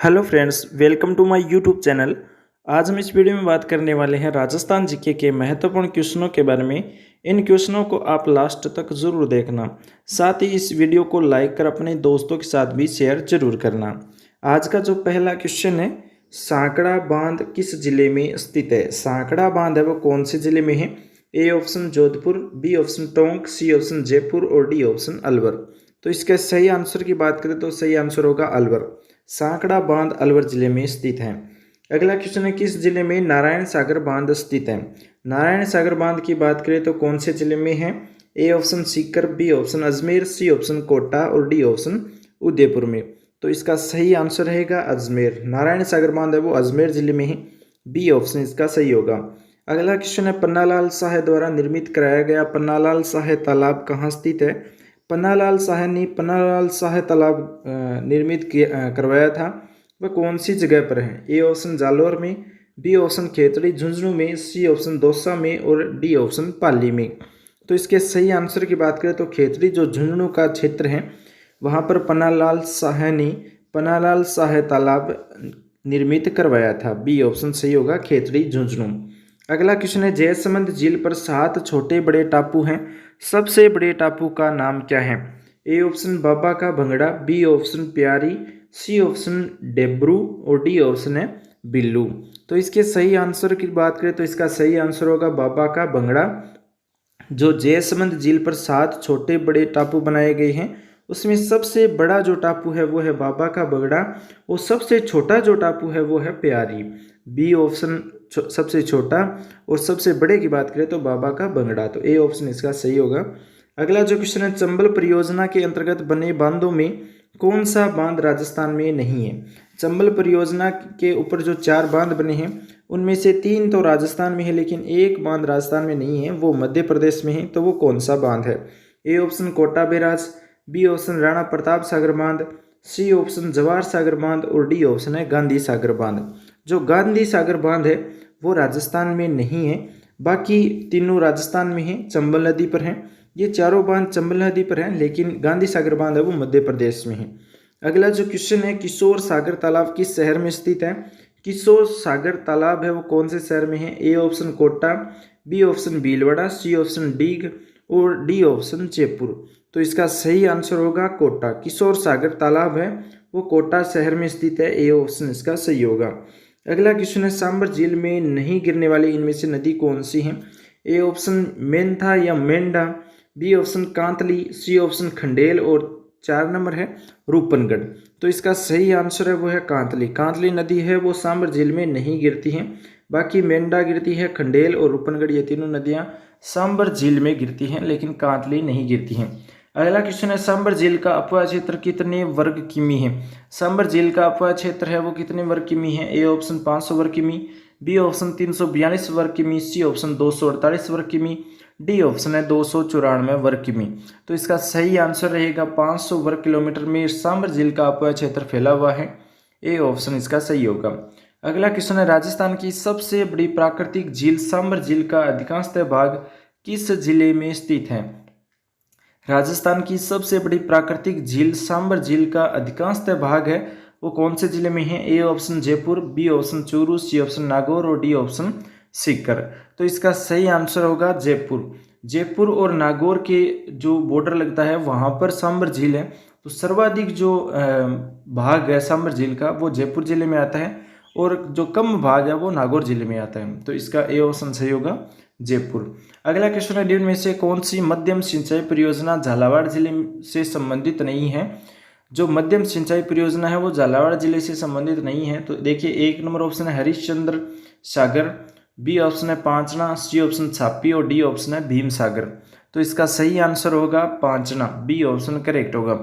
Hello friends, welcome to my YouTube channel. आज हम इस वीडियो में बात करने वाले हैं राजस्थान जीके के महत्वपूर्ण क्वेश्चनों के बारे में। इन क्वेश्चनों को आप लास्ट तक ज़रूर देखना, साथ ही इस वीडियो को लाइक कर अपने दोस्तों के साथ भी शेयर जरूर करना। आज का जो पहला क्वेश्चन है, सांकड़ा बांध किस जिले में स्थित है? सांकड़ा बांध है वो कौन से जिले में है? A option Jodhpur, B option Tonk, C option Jaipur और डी ऑप्शन अलवर। तो इसके सही आंसर की बात करें तो सही आंसर होगा अलवर। सांकड़ा बांध अलवर जिले में स्थित है। अगला क्वेश्चन है, किस जिले में नारायण सागर बांध स्थित है? नारायण सागर बांध की बात करें तो कौन से जिले में है? A option Sikar, B option Ajmer, C option Kota और डी ऑप्शन उदयपुर में। तो इसका सही आंसर रहेगा अजमेर। नारायण सागर बांध है वो अजमेर जिले में है। बी ऑप्शन इसका सही होगा। अगला क्वेश्चन है, पन्नालाल साहे द्वारा निर्मित कराया गया पन्नालाल साहे तालाब कहाँ स्थित है? पन्नालाल साहे ने पन्नालाल साहे तालाब निर्मित करवाया था, वह कौन सी जगह पर है? ए ऑप्शन जालौर में, बी ऑप्शन खेतड़ी झुंझुनू में, सी ऑप्शन दौसा में और डी ऑप्शन पाली में। तो इसके सही आंसर की बात करें तो खेतड़ी जो झुंझुनू का क्षेत्र है वहाँ पर पन्नालाल साहे ने पन्नालाल साहे तालाब निर्मित करवाया था। बी ऑप्शन सही होगा, खेतड़ी झुंझुनू। अगला क्वेश्चन है, जयसमंद झील पर 7 छोटे बड़े टापू हैं, सबसे बड़े टापू का नाम क्या है? ए ऑप्शन बाबा का भंगड़ा, बी ऑप्शन प्यारी, सी ऑप्शन डेब्रू और डी ऑप्शन है बिल्लू। तो इसके सही आंसर की बात करें तो इसका सही आंसर होगा बाबा का भंगड़ा। जो जयसमंद झील पर 7 छोटे बड़े टापू बनाए गए हैं उसमें सबसे बड़ा जो टापू है वो है बाबा का भंगड़ा और सबसे छोटा जो टापू है वो है प्यारी। बी ऑप्शन सबसे छोटा और सबसे बड़े की बात करें तो बाबा का भंगड़ा। तो ए ऑप्शन इसका सही होगा। अगला जो क्वेश्चन है, चंबल परियोजना के अंतर्गत बने बांधों में कौन सा बांध राजस्थान में नहीं है? चंबल परियोजना के ऊपर जो 4 बांध बने हैं उनमें से 3 तो राजस्थान में है, लेकिन एक बांध राजस्थान में नहीं है, वो मध्य प्रदेश में है। तो वो कौन सा बांध है? A option Kota barrage, B option Rana Pratap Sagar बांध, सी ऑप्शन जवाहर सागर बांध और डी ऑप्शन है गांधी सागर बांध। जो गांधी सागर बांध है वो राजस्थान में नहीं है, बाकी तीनों राजस्थान में है, चंबल नदी पर हैं। ये चारों बांध चंबल नदी पर हैं, लेकिन गांधी सागर बांध है वो मध्य प्रदेश में है। अगला जो क्वेश्चन है, किशोर सागर तालाब किस शहर में स्थित है? किशोर सागर तालाब है वो कौन से शहर में है? A option Kota, B option Bhilwara, C option Deeg और डी ऑप्शन जयपुर। तो इसका सही आंसर होगा कोटा। किशोर सागर तालाब है वो कोटा शहर में स्थित है। ए ऑप्शन इसका सही होगा। अगला क्वेश्चन है, सांबर झील में नहीं गिरने वाली इनमें से नदी कौन सी है? ए ऑप्शन मेंथा या Mendha, B option Kantli, C option Khandel और 4 नंबर है रूपनगढ़। तो इसका सही आंसर है वो है कांतली। कांतली नदी है वो सांबर झील में नहीं गिरती है, बाकी मेंढा गिरती है, खंडेल और रूपनगढ़ ये तीनों नदियां सांबर झील में गिरती हैं, लेकिन कांतली नहीं गिरती हैं। अगला क्वेश्चन है, सांबर झील का अपवाह क्षेत्र कितने वर्ग किमी है? सांबर झील का अपवाह क्षेत्र है वो कितने वर्ग किमी है? ए ऑप्शन 500 वर्ग किमी, बी ऑप्शन 342 वर्ग किमी, सी ऑप्शन 248 वर्ग किमी, डी ऑप्शन है 294 वर्ग किमी। तो इसका सही आंसर रहेगा 500 वर्ग किलोमीटर में सांबर झील का अपवाह क्षेत्र फैला हुआ है। ए ऑप्शन इसका सही होगा। अगला क्वेश्चन है, राजस्थान की सबसे बड़ी प्राकृतिक झील सांबर झील का अधिकांशतः भाग किस जिले में स्थित है? राजस्थान की सबसे बड़ी प्राकृतिक झील सांबर झील का अधिकांशतः भाग है वो कौन से जिले में है? A option Jaipur, B option Churu, C option Nagaur और डी ऑप्शन सीकर। तो इसका सही आंसर होगा जयपुर। जयपुर और नागौर के जो बॉर्डर लगता है वहाँ पर सांबर झील है, तो सर्वाधिक जो भाग है सांबर झील का वो जयपुर जिले में आता है और जो कम भाग है वो नागौर जिले में आता है। तो इसका ए ऑप्शन सही होगा जयपुर। अगला क्वेश्चन है, निम्न में से कौन सी मध्यम सिंचाई परियोजना झालावाड़ जिले से संबंधित नहीं है? जो मध्यम सिंचाई परियोजना है वो झालावाड़ जिले से संबंधित नहीं है। तो देखिए, 1 नंबर ऑप्शन है हरिश्चंद्र सागर, बी ऑप्शन है पांचना, सी ऑप्शन छापी और डी ऑप्शन है भीम सागर। तो इसका सही आंसर होगा पांचना। बी ऑप्शन करेक्ट होगा।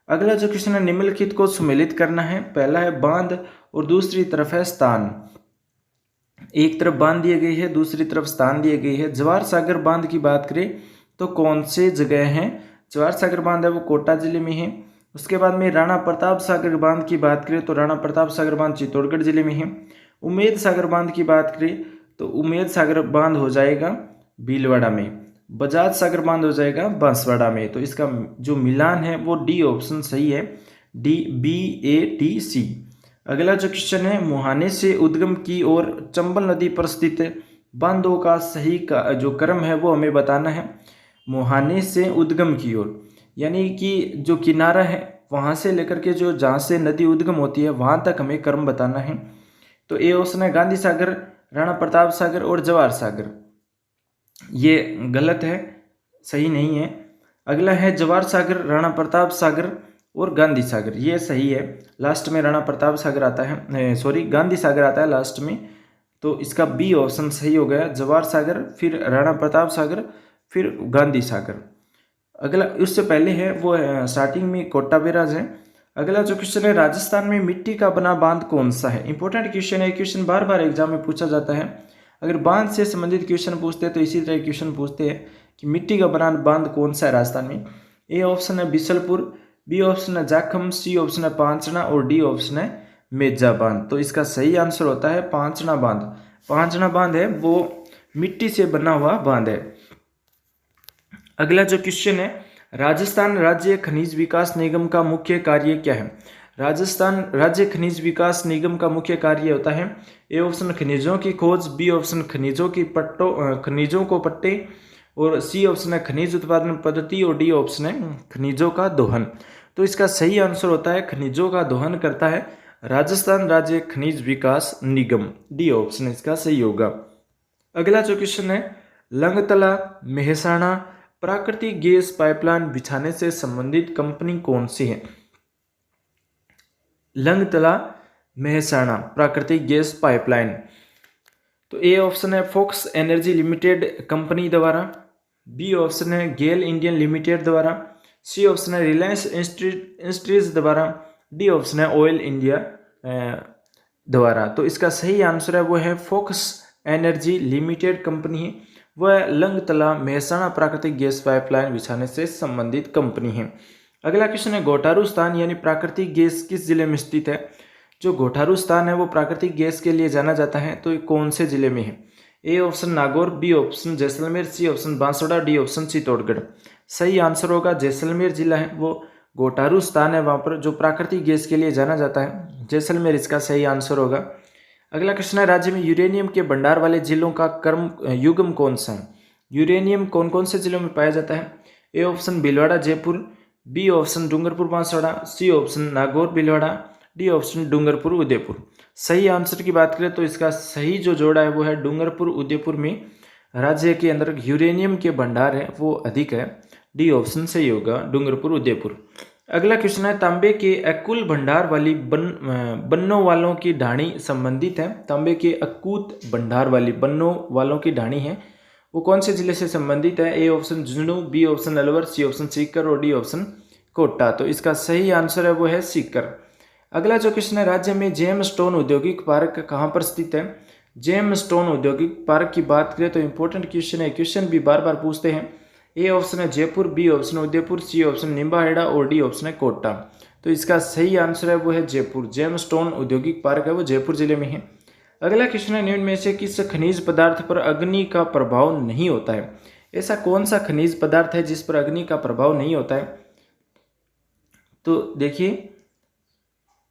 अगला जो क्वेश्चन है, निम्नलिखित को सुमेलित करना है। पहला है बांध और दूसरी तरफ है स्थान। एक तरफ बांध दिए गए है, दूसरी तरफ स्थान दिए गए है। जवाहर सागर बांध की बात करें तो कौन से जगह है? जवाहर सागर बांध है वो कोटा जिले में है। उसके बाद में राणा प्रताप सागर बांध की बात करें तो राणा प्रताप सागर बांध चित्तौड़गढ़ जिले में है। उम्मेद सागर बांध की बात करें तो उम्मेद सागर बांध हो जाएगा भीलवाड़ा में। बजाज सागर बांध हो जाएगा बांसवाड़ा में। तो इसका जो मिलान है वो डी ऑप्शन सही है, D B A T C. अगला जो क्वेश्चन है, मुहाने से उद्गम की ओर चंबल नदी पर स्थित बांधों का सही का जो क्रम है वो हमें बताना है। मुहाने से उद्गम की ओर यानी कि जो किनारा है वहाँ से लेकर के जो जहाँ से नदी उद्गम होती है वहाँ तक हमें क्रम बताना है। तो ए ऑप्शन है गांधी सागर, राणा प्रताप सागर और जवाहर सागर। ये गलत है, सही नहीं है। अगला है जवाहर सागर, राणा प्रताप सागर और गांधी सागर, ये सही है। लास्ट में राणा प्रताप सागर आता है, सॉरी गांधी सागर आता है लास्ट में, तो इसका बी ऑप्शन सही हो गया। जवाहर सागर, फिर राणा प्रताप सागर, फिर गांधी सागर। अगला उससे पहले है वो स्टार्टिंग में कोटा बैराज है। अगला जो क्वेश्चन है, राजस्थान में मिट्टी का बना बांध कौन सा है। इंपॉर्टेंट क्वेश्चन है, क्वेश्चन बार बार एग्जाम में पूछा जाता है। अगर बांध से संबंधित क्वेश्चन पूछते हैं तो इसी तरह क्वेश्चन पूछते हैं कि मिट्टी का बना बांध कौन सा है राजस्थान में। ए ऑप्शन है बिसलपुर, बी ऑप्शन है जाखम, सी ऑप्शन है पांचना और डी ऑप्शन है मेजा बांध। तो इसका सही आंसर होता है पांचना बांध। पांचना बांध है वो मिट्टी से बना हुआ बांध है। अगला जो क्वेश्चन है, राजस्थान राज्य खनिज विकास निगम का मुख्य कार्य क्या है। राजस्थान राज्य खनिज विकास निगम का मुख्य कार्य होता है ए ऑप्शन खनिजों की खोज, बी ऑप्शन खनिजों को पट्टे और सी ऑप्शन है खनिज उत्पादन पद्धति और डी ऑप्शन है खनिजों का दोहन। तो इसका सही आंसर होता है खनिजों का दोहन करता है राजस्थान राज्य खनिज विकास निगम, डी ऑप्शन इसका सही होगा। अगला जो क्वेश्चन है, लंगतला मेहसाणा प्राकृतिक गैस पाइपलाइन बिछाने से संबंधित कंपनी कौन सी है। लंगतला मेहसाणा प्राकृतिक गैस पाइपलाइन, तो ए ऑप्शन है फोक्स एनर्जी लिमिटेड कंपनी द्वारा, बी ऑप्शन है गेल इंडियन लिमिटेड द्वारा, सी ऑप्शन है रिलायंस इंडस्ट्रीज द्वारा, डी ऑप्शन है ऑयल इंडिया द्वारा। तो इसका सही आंसर है वो है फोक्स एनर्जी लिमिटेड कंपनी है, वह लंगतला मेहसाणा प्राकृतिक गैस पाइपलाइन बिछाने से संबंधित कंपनी है। अगला क्वेश्चन है, घोटारू स्थान यानी प्राकृतिक गैस किस जिले में स्थित है। जो घोटारू स्थान है वो प्राकृतिक गैस के लिए जाना जाता है, तो ये कौन से जिले में है। A option Nagaur, B option Jaisalmer, C option Banswara, D option Chittorgarh. सही आंसर होगा जैसलमेर जिला है वो घोटारू स्थान है, वहाँ पर जो प्राकृतिक गैस के लिए जाना जाता है जैसलमेर, इसका सही आंसर होगा। अगला क्वेश्चन है, राज्य में यूरेनियम के भंडार वाले जिलों का युग्म कौन सा है। यूरेनियम कौन कौन से जिलों में पाया जाता है। A option Bhilwara Jaipur, B option Dungarpur Banswara, C option Nagaur Bhilwara, D option Dungarpur Udaipur. सही आंसर की बात करें तो इसका सही जो जोड़ा है वो है डूंगरपुर उदयपुर में राज्य के अंदर यूरेनियम के भंडार है वो अधिक है, डी ऑप्शन सही होगा डूंगरपुर उदयपुर। अगला क्वेश्चन है, तांबे के अकुल भंडार वाली बन्नों वालों की ढाणी संबंधित है। तांबे के अकूत भंडार वाली बन्नों वालों की ढाणी है वो कौन से जिले से संबंधित है। A option Jhunjhunu, B option Alwar, C option Sikar और डी ऑप्शन कोटा। तो इसका सही आंसर है वो है सीकर। अगला जो क्वेश्चन है, राज्य में जेम स्टोन औद्योगिक पार्क कहाँ पर स्थित है। जेम स्टोन औद्योगिक पार्क की बात करें तो इंपॉर्टेंट क्वेश्चन है, क्वेश्चन भी बार बार पूछते हैं। ए ऑप्शन है Jaipur, B option Udaipur, C option Nimbahera और डी ऑप्शन है कोटा। तो इसका सही आंसर है वो है जयपुर। जेम स्टोन औद्योगिक पार्क है वो जयपुर जिले में है। अगला क्वेश्चन है, निम्न में से किस खनिज पदार्थ पर अग्नि का प्रभाव नहीं होता है। ऐसा कौन सा खनिज पदार्थ है जिस पर अग्नि का प्रभाव नहीं होता है। तो देखिए,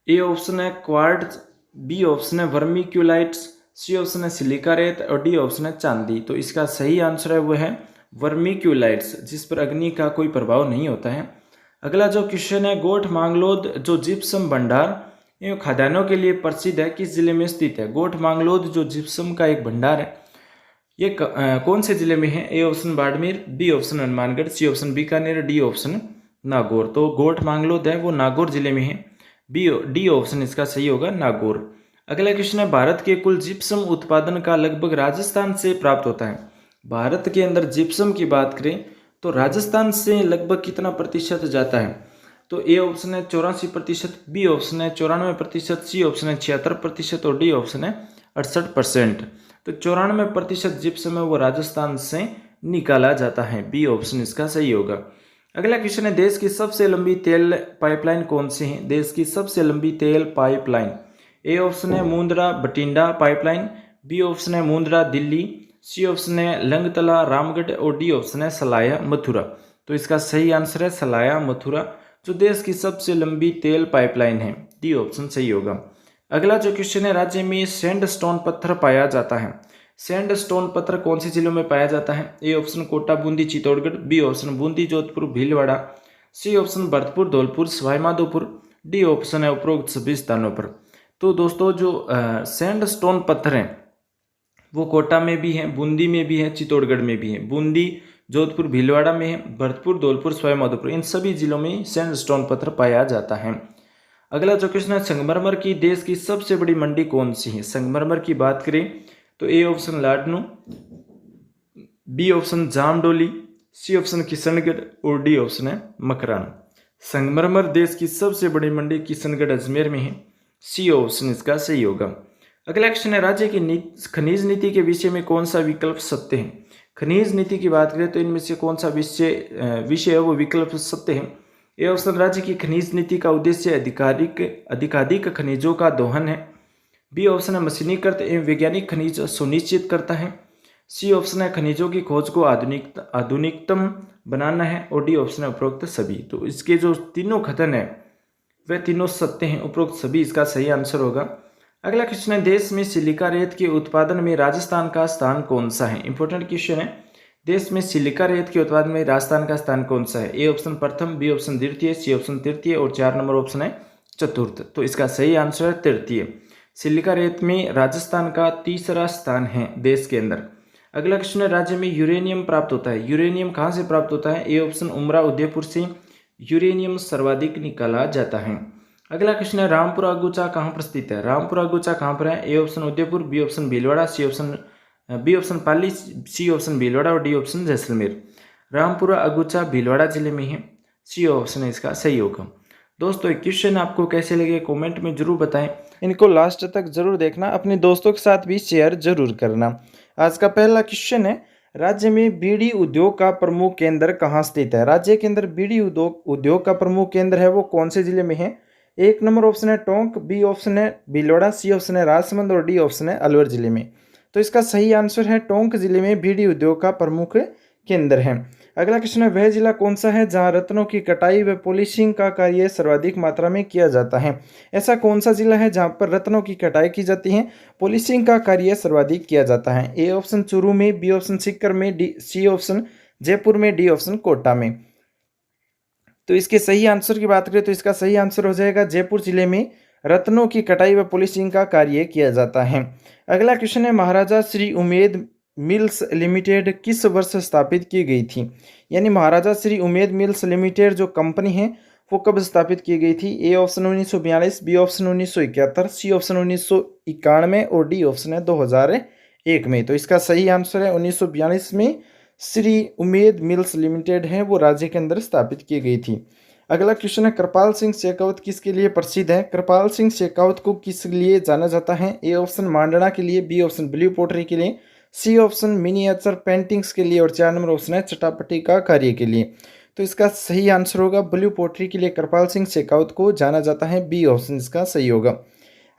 ए ऑप्शन है क्वार्ट्ज, बी ऑप्शन है वर्मिक्यूलाइट्स, सी ऑप्शन है सिलिका रेत और डी ऑप्शन है चांदी। तो इसका सही आंसर है वो है वर्मिक्यूलाइट्स, जिस पर अग्नि का कोई प्रभाव नहीं होता है। अगला जो क्वेश्चन है, गोठ मांगलोद जो जिप्सम भंडार एवं खदानों के लिए प्रसिद्ध है किस जिले में स्थित है। गोठ मांगलोद जो जिप्सम का एक भंडार है ये कौन से जिले में है। A option Barmer, B option Hanumangarh, C option Bikaner, D option Nagaur. तो गोठ मांगलोद है वो नागौर जिले में है, डी ऑप्शन इसका सही होगा नागौर। अगला क्वेश्चन है, भारत के कुल जिप्सम उत्पादन का लगभग राजस्थान से प्राप्त होता है। भारत के अंदर जिप्सम की बात करें तो राजस्थान से लगभग कितना प्रतिशत जाता है। तो ए ऑप्शन है 84%, बी ऑप्शन है 94%, सी ऑप्शन है 76% और डी ऑप्शन है 68%। तो 94% जिप्सम है वो राजस्थान से निकाला जाता है, बी ऑप्शन इसका सही होगा। अगला क्वेश्चन है, देश की सबसे लंबी तेल पाइपलाइन कौन सी है। देश की सबसे लंबी तेल पाइपलाइन, ए ऑप्शन है Mundra Bathinda pipeline, B option है मुंद्रा दिल्ली, सी ऑप्शन है लंगतला रामगढ़ और डी ऑप्शन है सलाया मथुरा। तो इसका सही आंसर है सलाया मथुरा, जो देश की सबसे लंबी तेल पाइपलाइन है, डी ऑप्शन सही होगा। अगला जो क्वेश्चन है, राज्य में सैंडस्टोन पत्थर पाया जाता है। सैंडस्टोन पत्थर कौन से जिलों में पाया जाता है? A option Kota, Bundi, Chittorgarh, B option Bundi, Jodhpur, Bhilwara, C option Bharatpur, Dholpur, Sawai Madhopur, D option है उपरोक्त सभी स्थानों पर। तो दोस्तों जो सैंडस्टोन पत्थर हैं वो कोटा में भी है, बूंदी में भी है, चित्तौड़गढ़ में भी है। बूंदी, जोधपुर, भीलवाड़ा में है, भरतपुर, धौलपुर, सवाई माधोपुर, इन सभी जिलों में सैंडस्टोन पत्थर पाया जाता है। अगला जो क्वेश्चन है, संगमरमर की देश की सबसे बड़ी मंडी कौन सी है? संगमरमर की बात करें तो A option Ladnun, B option Jamdoli, C option Kishangarh और डी ऑप्शन है मकरान। संगमरमर देश की सबसे बड़ी मंडी किशनगढ़ अजमेर में है, सी ऑप्शन इसका सही होगा। अगला क्वेश्चन है, राज्य की खनिज नीति के विषय में कौन सा विकल्प सत्य है? खनिज नीति की बात करें तो इनमें से कौन सा विषय है वो विकल्प सत्य है? ए ऑप्शन, राज्य की खनिज नीति का उद्देश्य अधिकाधिक खनिजों का दोहन है, बी ऑप्शन है मशीनीकृत एवं वैज्ञानिक खनिज सुनिश्चित करता है, सी ऑप्शन है खनिजों की खोज को आधुनिकतम बनाना है, और डी ऑप्शन है उपरोक्त सभी। तो इसके जो तीनों कथन है वे तीनों सत्य हैं, उपरोक्त सभी इसका सही आंसर होगा। अगला क्वेश्चन है, देश में सिलिका रेत के उत्पादन में राजस्थान का स्थान कौन सा है? इंपॉर्टेंट क्वेश्चन है, देश में सिलिका रेत के उत्पादन में राजस्थान का स्थान कौन सा है? ए ऑप्शन प्रथम, बी ऑप्शन द्वितीय, सी ऑप्शन तृतीय और 4 नंबर ऑप्शन है चतुर्थ। तो इसका सही आंसर है तृतीय। सिलिका रेत में राजस्थान का तीसरा स्थान है देश के अंदर। अगला क्वेश्चन है, राज्य में यूरेनियम प्राप्त होता है। यूरेनियम कहाँ से प्राप्त होता है? ए ऑप्शन उमरा, उदयपुर से यूरेनियम सर्वाधिक निकाला जाता है। अगला क्वेश्चन है, रामपुरा अगुचा कहाँ पर स्थित है? रामपुरा अगुचा कहाँ पर है? A option Udaipur, B option Bhilwara, B option Pali, C option Bhilwara और डी ऑप्शन जैसलमेर। रामपुरा अगुचा भीलवाड़ा जिले में है, सी ऑप्शन है इसका सही होगा। दोस्तों ये क्वेश्चन आपको कैसे लगे कमेंट में जरूर बताएं, इनको लास्ट तक जरूर देखना, अपने दोस्तों के साथ भी शेयर जरूर करना। आज का पहला क्वेश्चन है, राज्य में बीड़ी उद्योग का प्रमुख केंद्र कहाँ स्थित है? राज्य के अंदर बीड़ी उद्योग का प्रमुख केंद्र है वो कौन से जिले में है? एक नंबर ऑप्शन है टोंक, बी ऑप्शन है भीलवाड़ा, सी ऑप्शन है राजसमंद और डी ऑप्शन है अलवर जिले में। तो इसका सही आंसर है टोंक जिले में बीड़ी उद्योग का प्रमुख केंद्र है। अगला क्वेश्चन है, वह जिला कौन सा है जहां रत्नों की कटाई व पॉलिशिंग का कार्य सर्वाधिक मात्रा में किया जाता है? ऐसा कौन सा जिला है जहां पर रत्नों की कटाई की जाती है, पॉलिशिंग का कार्य सर्वाधिक किया जाता है? ए ऑप्शन चूरू में, बी ऑप्शन सीकर में, डी सी ऑप्शन जयपुर में, डी ऑप्शन कोटा में। तो इसके सही आंसर की बात करें तो इसका सही आंसर हो जाएगा जयपुर जिले में रत्नों की कटाई व पॉलिशिंग का कार्य किया जाता है। अगला क्वेश्चन है, महाराजा श्री उमेद मिल्स लिमिटेड किस वर्ष स्थापित की गई थी? यानी महाराजा श्री उमेद मिल्स लिमिटेड जो कंपनी है वो कब स्थापित की गई थी? A option 1942, B option 1971, C option 1991 और डी ऑप्शन है 2001 में। तो इसका सही आंसर है 1942 में श्री उमेद मिल्स लिमिटेड है वो राज्य के अंदर स्थापित की गई थी। अगला क्वेश्चन है, कृपाल सिंह शेखावत किसके लिए प्रसिद्ध है? कृपाल सिंह शेखावत को किस लिए जाना जाता है? ए ऑप्शन मांडना के लिए, बी ऑप्शन ब्लू पोटरी के लिए, सी ऑप्शन मिनिएचर पेंटिंग्स के लिए और 4 नंबर ऑप्शन है चटापटी का कार्य के लिए। तो इसका सही आंसर होगा ब्लू पोटरी के लिए कृपाल सिंह शेखावत को जाना जाता है, बी ऑप्शन इसका सही होगा।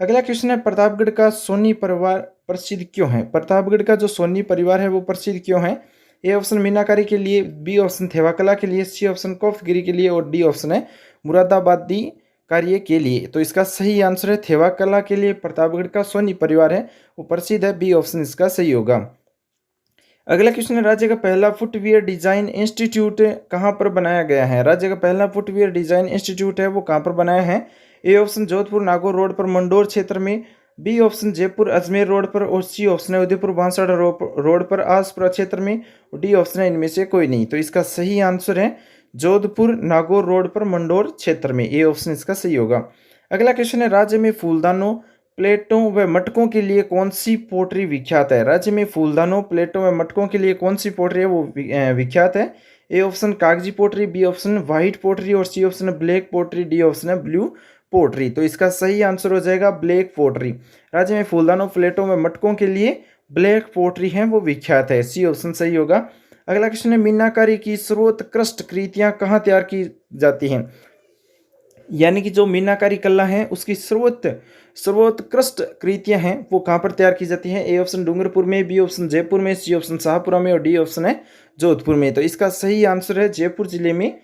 अगला क्वेश्चन है, प्रतापगढ़ का सोनी परिवार प्रसिद्ध क्यों है? प्रतापगढ़ का जो सोनी परिवार है वो प्रसिद्ध क्यों है? ए ऑप्शन मीनाकारी के लिए, बी ऑप्शन थेवाकला के लिए, सी ऑप्शन कौफगिरी के लिए और डी ऑप्शन है मुरादाबादी कार्य के लिए। तो इसका सही आंसर है थेवाकला के लिए प्रतापगढ़ का सोनी परिवार है वो प्रसिद्ध है, बी ऑप्शन इसका सही होगा। अगला क्वेश्चन है, राज्य का पहला फुटवियर डिजाइन इंस्टीट्यूट कहाँ पर बनाया गया है? राज्य का पहला फुटवियर डिजाइन इंस्टीट्यूट है वो कहाँ पर बनाया है? A option Jodhpur Nagaur road पर मंडोर क्षेत्र में, B option Jaipur Ajmer road पर और सी ऑप्शन है उदयपुर बांसवाड़ा रोड पर आसपुरा क्षेत्र में और डी ऑप्शन है इनमें से कोई नहीं। तो इसका सही आंसर है जोधपुर नागौर रोड पर मंडोर क्षेत्र में, ए ऑप्शन इसका सही होगा। अगला क्वेश्चन है, राज्य में फूलदानों प्लेटों व मटकों के लिए कौन सी पोट्री विख्यात है? राज्य में फूलदानों प्लेटों व मटकों के लिए कौन सी पोट्री है वो विख्यात है? A option Kagzi pottery, B option white pottery और C option black pottery, D option है ब्लू पोट्री। तो इसका सही आंसर हो जाएगा ब्लैक पोट्री। राज्य में फूलदानों प्लेटों में मटकों के लिए ब्लैक पोट्री है वो विख्यात है, सी ऑप्शन सही होगा। अगला क्वेश्चन है, मीनाकारी की सर्वोत्कृष्ट कृतियां कहाँ तैयार की जाती हैं? यानी कि जो मीनाकारी कला है उसकी सर्वोत्कृष्ट कृतियां हैं वो कहाँ पर तैयार की जाती हैं? ए ऑप्शन डूंगरपुर में, बी ऑप्शन जयपुर में, सी ऑप्शन शाहपुरा में और डी ऑप्शन है जोधपुर में। तो इसका सही आंसर है जयपुर जिले में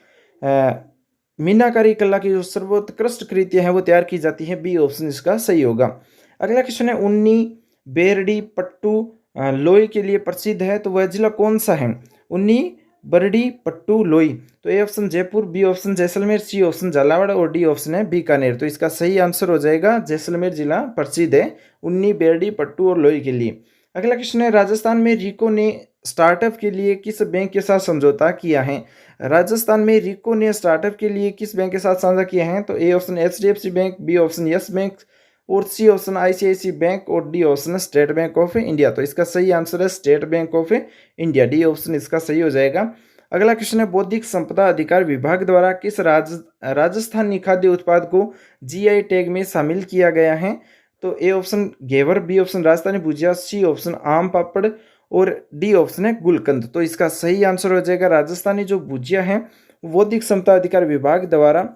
मीनाकारी कला की जो सर्वोत्कृष्ट कृतियां हैं वो तैयार की जाती हैं, बी ऑप्शन इसका सही होगा। अगला क्वेश्चन है, उन्नी बेरडी पट्टू लोई के लिए प्रसिद्ध है, तो वह जिला कौन सा है? उन्नी बरडी पट्टू लोई, तो A option Jaipur, B option Jaisalmer, C option Jhalawar और डी ऑप्शन है बीकानेर। तो इसका सही आंसर हो जाएगा जैसलमेर जिला प्रसिद्ध है उन्नी बेरडी पट्टू और लोई के लिए। अगला क्वेश्चन है, राजस्थान में रिको ने स्टार्टअप के लिए किस बैंक के साथ समझौता किया है? राजस्थान में रिको ने स्टार्टअप के लिए किस बैंक के साथ साझा किया है? तो A option HDFC bank, B option Yes bank और सी ऑप्शन आईसीआईसी बैंक और D option State Bank of India. तो इसका सही आंसर है State Bank of India, D option इसका सही हो जाएगा। अगला क्वेश्चन है, बौद्धिक संपदा अधिकार विभाग द्वारा किस राजस्थानी खाद्य उत्पाद को जीआई टैग में शामिल किया गया है? तो A option ghevar, B option Rajasthani bhujia, C option aam papad और डी ऑप्शन है गुलकंद। तो इसका सही आंसर हो जाएगा राजस्थानी जो भुजिया है बौद्धिक संपदा अधिकार विभाग द्वारा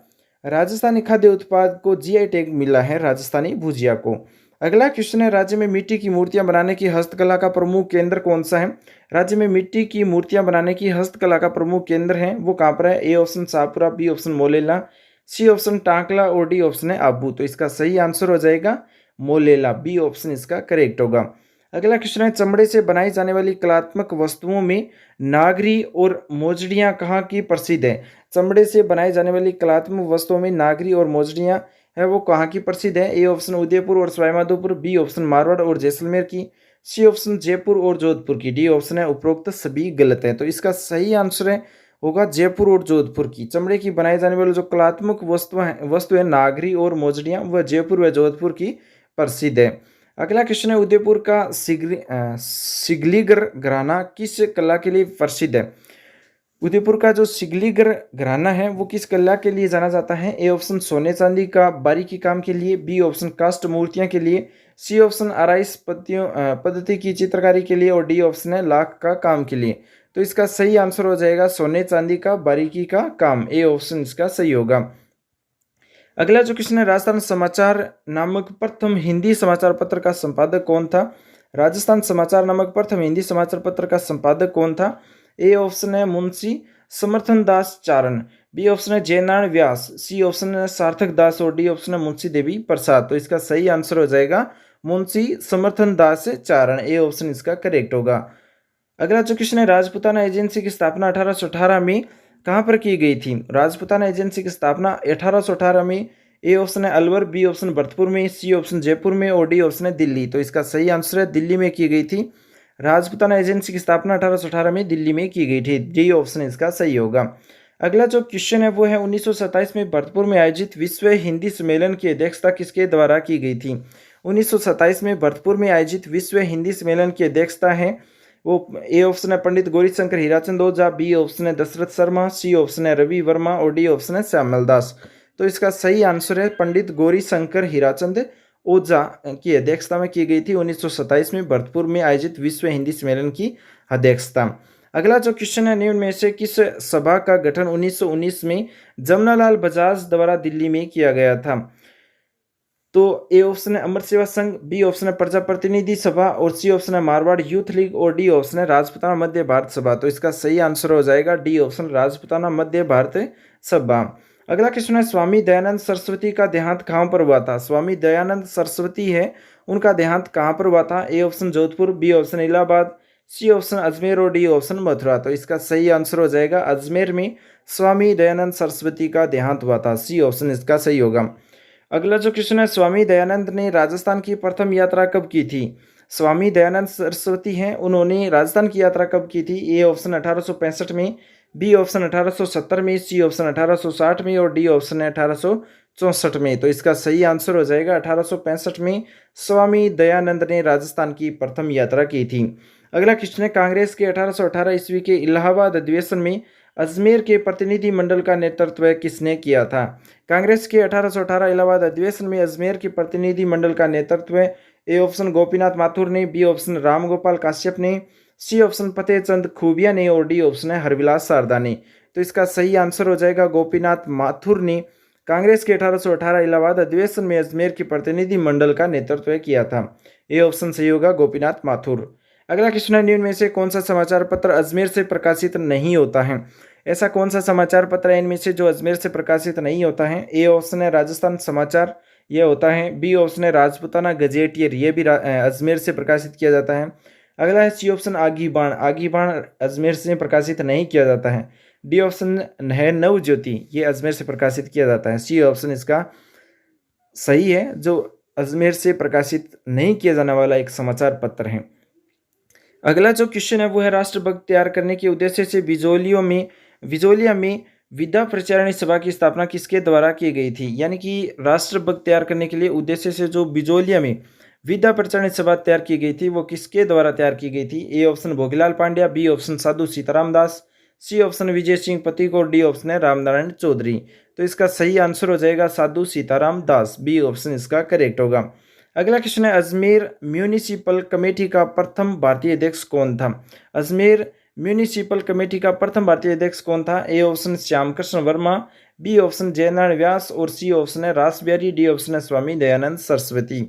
राजस्थानी खाद्य उत्पाद को जीआई टैग मिला है राजस्थानी भुजिया को। अगला क्वेश्चन है, राज्य में मिट्टी की मूर्तियां बनाने की हस्तकला का प्रमुख केंद्र कौन सा है? राज्य में मिट्टी की मूर्तियां बनाने की हस्तकला का प्रमुख केंद्र है वो कहाँ पर है? A option Shahpura, B option Molela, C option Tankla और डी ऑप्शन है आबू। तो इसका सही आंसर हो जाएगा मोलेला, बी ऑप्शन इसका करेक्ट होगा। अगला क्वेश्चन है, चमड़े से बनाई जाने वाली कलात्मक वस्तुओं में नागरी और मोजड़ियाँ कहाँ की प्रसिद्ध है? चमड़े से बनाई जाने वाली कलात्मक वस्तुओं में नागरी और मोजड़ियाँ है वो कहाँ की प्रसिद्ध है? ए ऑप्शन उदयपुर और सवाईमाधोपुर, बी ऑप्शन मारवाड़ और जैसलमेर की, सी ऑप्शन जयपुर और जोधपुर की, डी ऑप्शन है उपरोक्त सभी गलत है। तो इसका सही आंसर है होगा जयपुर और जोधपुर की। चमड़े की बनाई जाने वाली जो कलात्मक वस्तु है नागरी और मोजड़ियाँ, वह जयपुर व जोधपुर की प्रसिद्ध है। अगला क्वेश्चन है, उदयपुर का सिगलीगर घराना किस कला के लिए प्रसिद्ध है? उदयपुर का जो सिगलीगर घराना है वो किस कला के लिए जाना जाता है? ए ऑप्शन सोने चांदी का बारीकी काम के लिए, बी ऑप्शन कास्ट मूर्तियां के लिए, सी ऑप्शन आराइश पद्धति की चित्रकारी के लिए और डी ऑप्शन है लाख का काम के लिए। तो इसका सही आंसर हो जाएगा सोने चांदी का बारीकी का काम, ए ऑप्शन इसका सही होगा। अगला जो क्वेश्चन है, राजस्थान समाचार नामक प्रथम हिंदी समाचार पत्र का संपादक कौन था? राजस्थान समाचार नामक प्रथम हिंदी समाचार पत्र का संपादक कौन था? ए ऑप्शन है मुंशी समर्थन दास चारण, बी ऑप्शन है जयनारायण व्यास, सी ऑप्शन है सार्थक दास और डी ऑप्शन है मुंशी देवी प्रसाद। तो इसका सही आंसर हो जाएगा मुंशी समर्थन दास चारण, ए ऑप्शन इसका करेक्ट होगा। अगला जो क्वेश्चन है, राजपूताना एजेंसी की स्थापना 1818 में कहाँ पर की गई थी? राजपूताना एजेंसी की स्थापना 1818 में ए ऑप्शन है अलवर, बी ऑप्शन भरतपुर में, सी ऑप्शन जयपुर में और डी ऑप्शन है दिल्ली। तो इसका सही आंसर है दिल्ली में की गई थी। राजपूताना एजेंसी की स्थापना 1818 में दिल्ली में की गई थी, डी ऑप्शन इसका सही होगा। अगला जो क्वेश्चन है वो है 1927 में भरतपुर में आयोजित विश्व हिंदी सम्मेलन की अध्यक्षता किसके द्वारा की गई थी? 1927 में भरतपुर में आयोजित विश्व हिंदी सम्मेलन की अध्यक्षता है वो ए ऑप्शन है पंडित गौरीशंकर हीराचंद ओझा, बी ऑप्शन है दशरथ शर्मा, सी ऑप्शन है रवि वर्मा और डी ऑप्शन है श्यामल दास। तो इसका सही आंसर है पंडित गौरीशंकर हीराचंद ओझा की अध्यक्षता में की गई थी 1927 में भरतपुर में आयोजित विश्व हिंदी सम्मेलन की अध्यक्षता। अगला जो क्वेश्चन है, निम्न में से किस सभा का गठन 1919 में जमनालाल बजाज द्वारा दिल्ली में किया गया था? तो ए ऑप्शन है अमर सेवा संघ, बी ऑप्शन है प्रजा प्रतिनिधि सभा और सी ऑप्शन है मारवाड़ यूथ लीग और डी ऑप्शन है राजपूताना मध्य भारत सभा। तो इसका सही आंसर हो जाएगा डी ऑप्शन राजपूताना मध्य भारत सभा। अगला क्वेश्चन है, स्वामी दयानंद सरस्वती का देहांत कहाँ पर हुआ था? स्वामी दयानंद सरस्वती है उनका देहांत कहाँ पर हुआ था? A option Jodhpur, B option Allahabad, C option Ajmer और डी ऑप्शन मथुरा। तो इसका सही आंसर हो जाएगा अजमेर में स्वामी दयानंद सरस्वती का देहांत हुआ था, सी ऑप्शन इसका सही होगा। अगला जो क्वेश्चन है, स्वामी दयानंद ने राजस्थान की प्रथम यात्रा कब की थी? स्वामी दयानंद सरस्वती हैं उन्होंने राजस्थान की यात्रा कब की थी? ए ऑप्शन 1865 में, बी ऑप्शन 1870 में, सी ऑप्शन 1860 में और डी ऑप्शन है 1864 में। तो इसका सही आंसर हो जाएगा 1865 में स्वामी दयानंद ने राजस्थान की प्रथम यात्रा की थी। अगला क्वेश्चन है, कांग्रेस के 1818 ईस्वी के इलाहाबाद अधिवेशन में अजमेर के प्रतिनिधि मंडल का नेतृत्व किसने किया था? कांग्रेस के 1818 इलाहाबाद अधिवेशन में अजमेर के प्रतिनिधि मंडल का नेतृत्व ए ऑप्शन गोपीनाथ माथुर ने, बी ऑप्शन रामगोपाल काश्यप ने, सी ऑप्शन फतेहचंद खूबिया ने और डी ऑप्शन है हरविलास शारदा ने। तो इसका सही आंसर हो जाएगा गोपीनाथ माथुर ने कांग्रेस के 1818 इलाहाबाद अधिवेशन में अजमेर के प्रतिनिधि मंडल का नेतृत्व किया था, ये ऑप्शन सही होगा गोपीनाथ माथुर। अगला क्वेश्चन है, निम्न में से कौन सा समाचार पत्र अजमेर से प्रकाशित नहीं होता है? ऐसा कौन सा समाचार पत्र है इनमें से जो अजमेर से प्रकाशित नहीं होता है? ए ऑप्शन है राजस्थान समाचार, ये होता है। बी ऑप्शन है राजपूताना गजेटियर, ये भी अजमेर से प्रकाशित किया जाता है। अगला है सी ऑप्शन आगी बाण, आगी बाण अजमेर से प्रकाशित नहीं किया जाता है। डी ऑप्शन है नव ज्योति, ये अजमेर से प्रकाशित किया जाता है। सी ऑप्शन इसका सही है, जो अजमेर से प्रकाशित नहीं किया जाने वाला एक समाचार पत्र है। अगला जो क्वेश्चन है वो है राष्ट्रभक्त तैयार करने के उद्देश्य से बिजोलिया में विद्या प्रचारणी सभा की स्थापना किसके द्वारा की गई थी? यानी कि राष्ट्रभक्त तैयार करने के लिए उद्देश्य से जो बिजोलिया में विद्या प्रचारणी सभा तैयार की गई थी वो किसके द्वारा तैयार की गई थी? A option Bhogilal Pandya, B option Sadhu Sitaram Das, C option Vijay Singh Pathik और डी ऑप्शन है रामनारायण चौधरी। तो इसका सही आंसर हो जाएगा साधु सीताराम दास, बी ऑप्शन इसका करेक्ट होगा। अगला क्वेश्चन है अजमेर म्यूनिसिपल कमेटी का प्रथम भारतीय अध्यक्ष कौन था? अजमेर म्यूनिसिपल कमेटी का प्रथम भारतीय अध्यक्ष कौन था? A option Shyam Krishna Varma, B option Jainarayan Vyas और सी ऑप्शन है रास बिहारी, डी ऑप्शन है स्वामी दयानंद सरस्वती।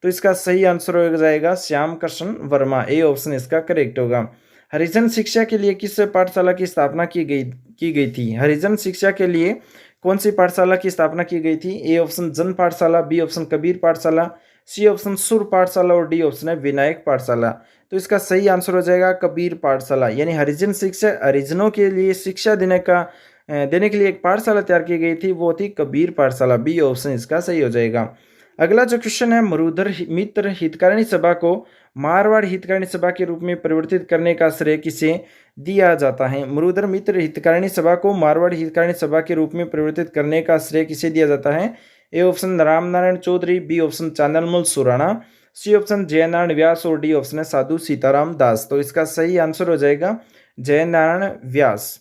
तो इसका सही आंसर हो जाएगा श्याम कृष्ण वर्मा, ए ऑप्शन इसका करेक्ट होगा। हरिजन शिक्षा के लिए किस पाठशाला की स्थापना की गई थी? हरिजन शिक्षा के लिए कौन सी पाठशाला की स्थापना की गई थी? ए ऑप्शन जन पाठशाला, बी ऑप्शन कबीर पाठशाला, सी ऑप्शन सुर पाठशाला और डी ऑप्शन है विनायक पाठशाला। तो इसका सही आंसर हो जाएगा कबीर पाठशाला, यानी हरिजनों के लिए शिक्षा देने के लिए एक पाठशाला तैयार की गई थी, वो थी कबीर पाठशाला, बी ऑप्शन इसका सही हो जाएगा। अगला जो क्वेश्चन है मरुधर मित्र हितकारिणी सभा को मारवाड़ हितकारिणी सभा के रूप में परिवर्तित करने का श्रेय किसे दिया जाता है? मरुधर मित्र हितकारिणी सभा को मारवाड़ हितकारिणी सभा के रूप में परिवर्तित करने का श्रेय किसे दिया जाता है? A option Ramnarayan Chaudhary, B option Chandanmal Surana, C option Jainarayan Vyas और डी ऑप्शन है साधु सीताराम दास। तो इसका सही आंसर हो जाएगा जयनारायण व्यास,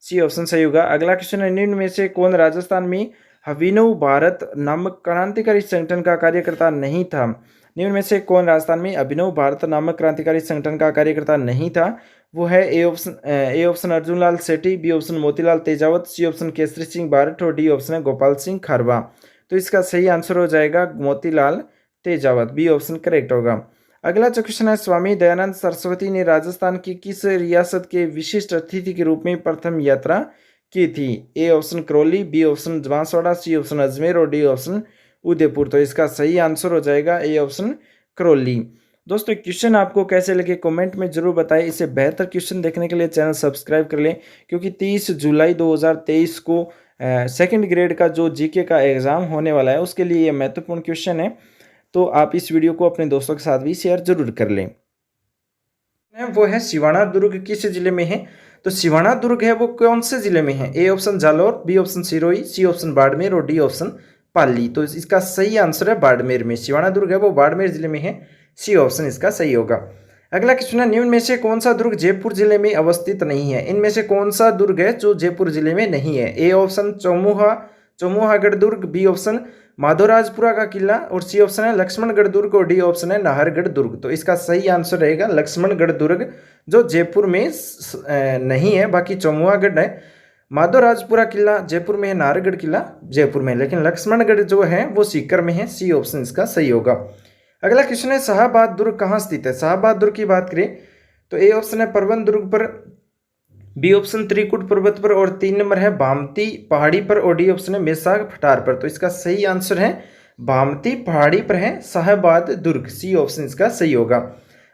सी ऑप्शन सही होगा। अगला क्वेश्चन है निम्न में से कौन राजस्थान में अभिनव भारत नामक क्रांतिकारी संगठन का कार्यकर्ता नहीं था? निम्न में से कौन राजस्थान में अभिनव भारत नामक क्रांतिकारी संगठन का कार्यकर्ता नहीं था? वो है A option Arjun Lal Sethi, B option Motilal Tejawat, C option Kesari Singh Barhat और डी ऑप्शन है गोपाल सिंह खारवा। तो इसका सही आंसर हो जाएगा Motilal Tejawat, B option correct होगा। अगला जो क्वेश्चन है स्वामी दयानंद सरस्वती ने राजस्थान की किस रियासत के विशिष्ट अतिथि के रूप में प्रथम यात्रा की थी? A option Karauli, B option Banswara, C option Ajmer और डी ऑप्शन उदयपुर। तो इसका सही आंसर हो जाएगा ए ऑप्शन करौली। दोस्तों क्वेश्चन आपको कैसे लगे कमेंट में जरूर बताएं। इसे बेहतर क्वेश्चन देखने के लिए चैनल सब्सक्राइब कर लें, क्योंकि 30 जुलाई 2023 को सेकंड ग्रेड का जो जीके का एग्ज़ाम होने वाला है उसके लिए ये महत्वपूर्ण क्वेश्चन है। तो आप इस वीडियो को अपने दोस्तों के साथ भी शेयर जरूर कर लें। वो है सिवाना दुर्ग किस जिले में है? तो सिवाना दुर्ग है वो कौन से जिले में है? A option Jalore, B option Sirohi, C option Barmer और डी ऑप्शन पाली। तो इसका सही आंसर है बाड़मेर में, सिवाना दुर्ग है वो बाड़मेर जिले में है, सी ऑप्शन इसका सही होगा। अगला क्वेश्चन है निम्न में से कौन सा दुर्ग जयपुर जिले में अवस्थित नहीं है? इनमें से कौन सा दुर्ग है जो जयपुर जिले में नहीं है? ए ऑप्शन चौमुहागढ़ दुर्ग, बी ऑप्शन माधोराजपुरा का किला और सी ऑप्शन है लक्ष्मणगढ़ दुर्ग और डी ऑप्शन है नाहरगढ़ दुर्ग। तो इसका सही आंसर रहेगा लक्ष्मणगढ़ दुर्ग, जो जयपुर में नहीं है, बाकी चौमुहागढ़ है। माधोराजपुरा किला जयपुर में है, नाहरगढ़ किला जयपुर में है, लेकिन लक्ष्मणगढ़ जो है वो सीकर में है, सी ऑप्शन इसका सही होगा। अगला क्वेश्चन है शाहबाद दुर्ग कहाँ स्थित है? शाहबाद दुर्ग की बात करें तो ए ऑप्शन है परवन दुर्ग पर, बी ऑप्शन त्रिकुट पर्वत पर और 3 नंबर है भामती पहाड़ी पर और डी ऑप्शन है मेसा पठार पर। तो इसका सही आंसर है भामती पहाड़ी पर है शाहबाद दुर्ग, सी ऑप्शन इसका सही होगा।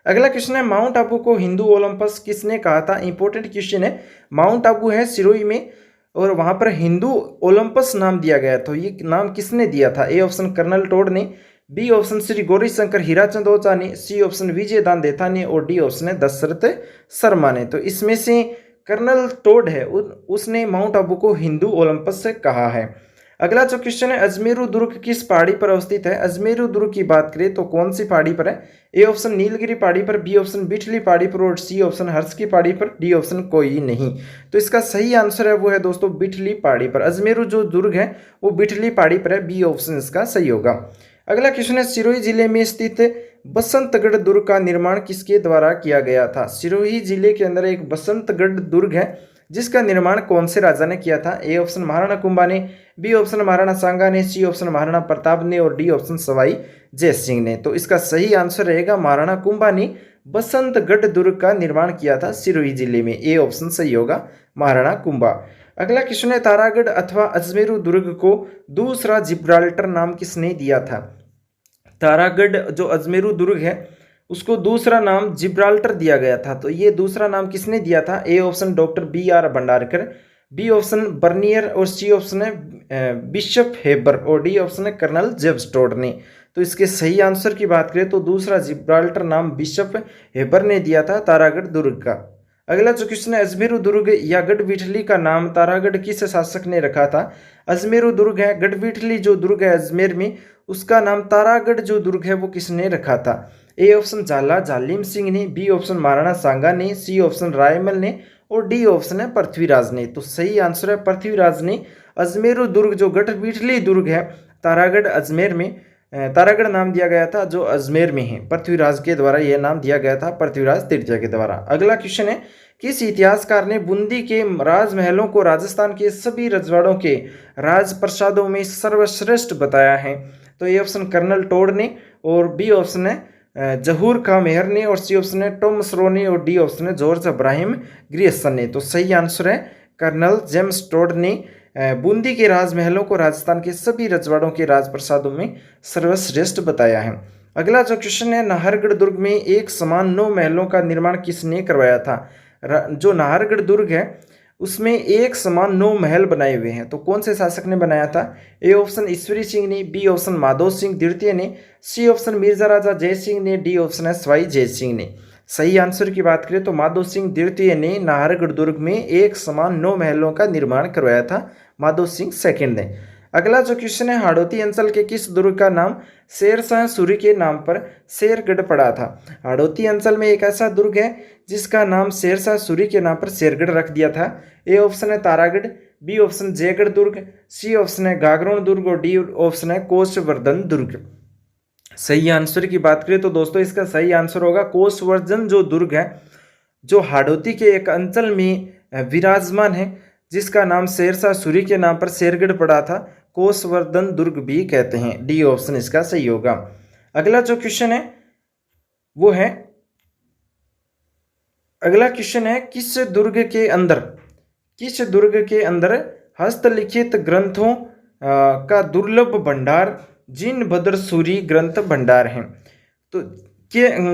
अगला क्वेश्चन है माउंट आबू को हिंदू ओलंपस किसने कहा था? इंपॉर्टेंट क्वेश्चन है। माउंट आबू है सिरोही में और वहां पर हिंदू ओलंपस नाम दिया गया, तो ये नाम किसने दिया था? ए ऑप्शन कर्नल टोड ने, बी ऑप्शन श्री गौरी शंकर हीराचंद ओझा ने, सी ऑप्शन विजय दान देथा ने और डी ऑप्शन है दशरथ शर्मा ने। तो इसमें से कर्नल टोड है उसने माउंट आबू को हिंदू ओलंपस से कहा है। अगला जो क्वेश्चन है अजमेरू दुर्ग किस पहाड़ी पर अवस्थित है? अजमेरू दुर्ग की बात करें तो कौन सी पहाड़ी पर है? ए ऑप्शन नीलगिरी पहाड़ी पर, बी ऑप्शन बिठली पहाड़ी पर और सी ऑप्शन हर्ष की पहाड़ी पर, डी ऑप्शन कोई नहीं। तो इसका सही आंसर है वो है दोस्तों बिठली पहाड़ी पर। अजमेरू जो दुर्ग है वो बिठली पहाड़ी पर है, बी ऑप्शन इसका सही होगा। अगला क्वेश्चन है सिरोही जिले में स्थित बसंतगढ़ दुर्ग का निर्माण किसके द्वारा किया गया था? सिरोही जिले के अंदर एक बसंतगढ़ दुर्ग है जिसका निर्माण कौन से राजा ने किया था? ए ऑप्शन महाराणा कुंभा ने, बी ऑप्शन महाराणा सांगा ने, सी ऑप्शन महाराणा प्रताप ने और डी ऑप्शन सवाई जय सिंह ने। तो इसका सही आंसर रहेगा महाराणा कुंभा ने बसंतगढ़ दुर्ग का निर्माण किया था सिरोही जिले में, ए ऑप्शन सही होगा महाराणा कुंभा। अगला क्वेश्चन है, तारागढ़ अथवा अजमेरू दुर्ग को दूसरा जिब्राल्टर नाम किसने दिया था? तारागढ़ जो अजमेरू दुर्ग है उसको दूसरा नाम जिब्राल्टर दिया गया था। तो ये दूसरा नाम किसने दिया था? A option doctor BR Bhandarkar, B option Bernier और सी ऑप्शन है बिशप हेबर और डी ऑप्शन है कर्नल जेम्स टोड ने। तो इसके सही आंसर की बात करें तो दूसरा जिब्राल्टर नाम बिशप हेबर ने दिया था तारागढ़ दुर्ग का। अगला जो क्वेश्चन है, अजमेरू दुर्ग या गढ़वीठली का नाम तारागढ़ किस शासक ने रखा था? अजमेरू दुर्ग है, गढ़वीठली जो दुर्ग है अजमेर में उसका नाम तारागढ़ जो दुर्ग है वो किसने रखा था? ए ऑप्शन झाला झालीम सिंह ने, बी ऑप्शन महाराणा सांगा ने, सी ऑप्शन रायमल ने और डी ऑप्शन है पृथ्वीराज ने। तो सही आंसर है पृथ्वीराज ने अजमेरू दुर्ग जो गढ़वीठली दुर्ग है तारागढ़ अजमेर में, तारागढ़ नाम दिया गया था जो अजमेर में है, पृथ्वीराज के द्वारा यह नाम दिया गया था, पृथ्वीराज तृतीय के द्वारा। अगला क्वेश्चन है, किस इतिहासकार ने बूंदी के राजमहलों को राजस्थान के सभी रजवाड़ों के राजप्रसादों में सर्वश्रेष्ठ बताया है? तो ये ऑप्शन कर्नल टोड ने और बी ऑप्शन है जहूर खां मेहर ने और सी ऑप्शन है टॉमस रो ने और डी ऑप्शन है जॉर्ज अब्राहिम ग्रियसन ने। तो सही आंसर है कर्नल जेम्स टोड ने बूंदी के राजमहलों को राजस्थान के सभी रजवाड़ों के राजप्रसादों में सर्वश्रेष्ठ बताया है। अगला जो क्वेश्चन है, नाहरगढ़ दुर्ग में एक समान 9 महलों का निर्माण किसने करवाया था? जो नाहरगढ़ दुर्ग है उसमें एक समान 9 महल बनाए हुए हैं, तो कौन से शासक ने बनाया था? ए ऑप्शन ईश्वरी सिंह ने, बी ऑप्शन माधव सिंह द्वितीय ने, सी ऑप्शन मिर्जा राजा जय सिंह ने, डी ऑप्शन है सवाई जय सिंह ने। सही आंसर की बात करें तो माधव सिंह द्वितीय ने नाहरगढ़ दुर्ग में एक समान 9 महलों का निर्माण करवाया था, माधव सिंह सेकंड ने। अगला जो क्वेश्चन है, हाड़ौती अंचल के किस दुर्ग का नाम शेरशाह सूरी के नाम पर शेरगढ़ पड़ा था? हाड़ौती अंचल में एक ऐसा दुर्ग है जिसका नाम शेरशाह सूरी के नाम पर शेरगढ़ रख दिया था। ए ऑप्शन है तारागढ़, बी ऑप्शन जयगढ़ दुर्ग, सी ऑप्शन है गागरोन दुर्ग और डी ऑप्शन है कोषवर्धन दुर्ग। सही आंसर की बात करें तो दोस्तों इसका सही आंसर होगा कोषवर्धन जो दुर्ग है, जो हाड़ौती के एक अंचल में विराजमान है जिसका नाम शेरशाह सूरी के नाम पर शेरगढ़ पड़ा था, कोषवर्धन दुर्ग भी कहते हैं। डी ऑप्शन इसका सही होगा। अगला जो क्वेश्चन है वो है, अगला क्वेश्चन है किस दुर्ग के अंदर हस्तलिखित ग्रंथों का दुर्लभ भंडार जिनभद्र सूरी ग्रंथ भंडार है? तो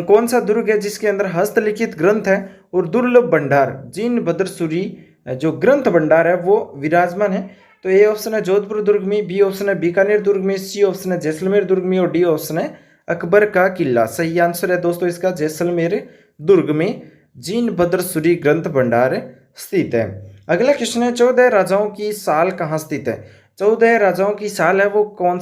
कौन सा दुर्ग है जिसके अंदर हस्तलिखित ग्रंथ है और दुर्लभ भंडार जिनभद्र सूरी जो ग्रंथ भंडार है वो विराजमान है? तो ए ऑप्शन है जोधपुर दुर्ग में, बी ऑप्शन है बीकानेर दुर्ग में, सी ऑप्शन है जैसलमेर दुर्ग में और डी ऑप्शन है अकबर का किला। सही आंसर है दोस्तों इसका जैसलमेर दुर्ग में जिनभद्र सूरी ग्रंथ भंडार स्थित है। अगला क्वेश्चन है, 14 राजाओं की साल कहाँ स्थित है? 14 राजाओं की साल है वो कौन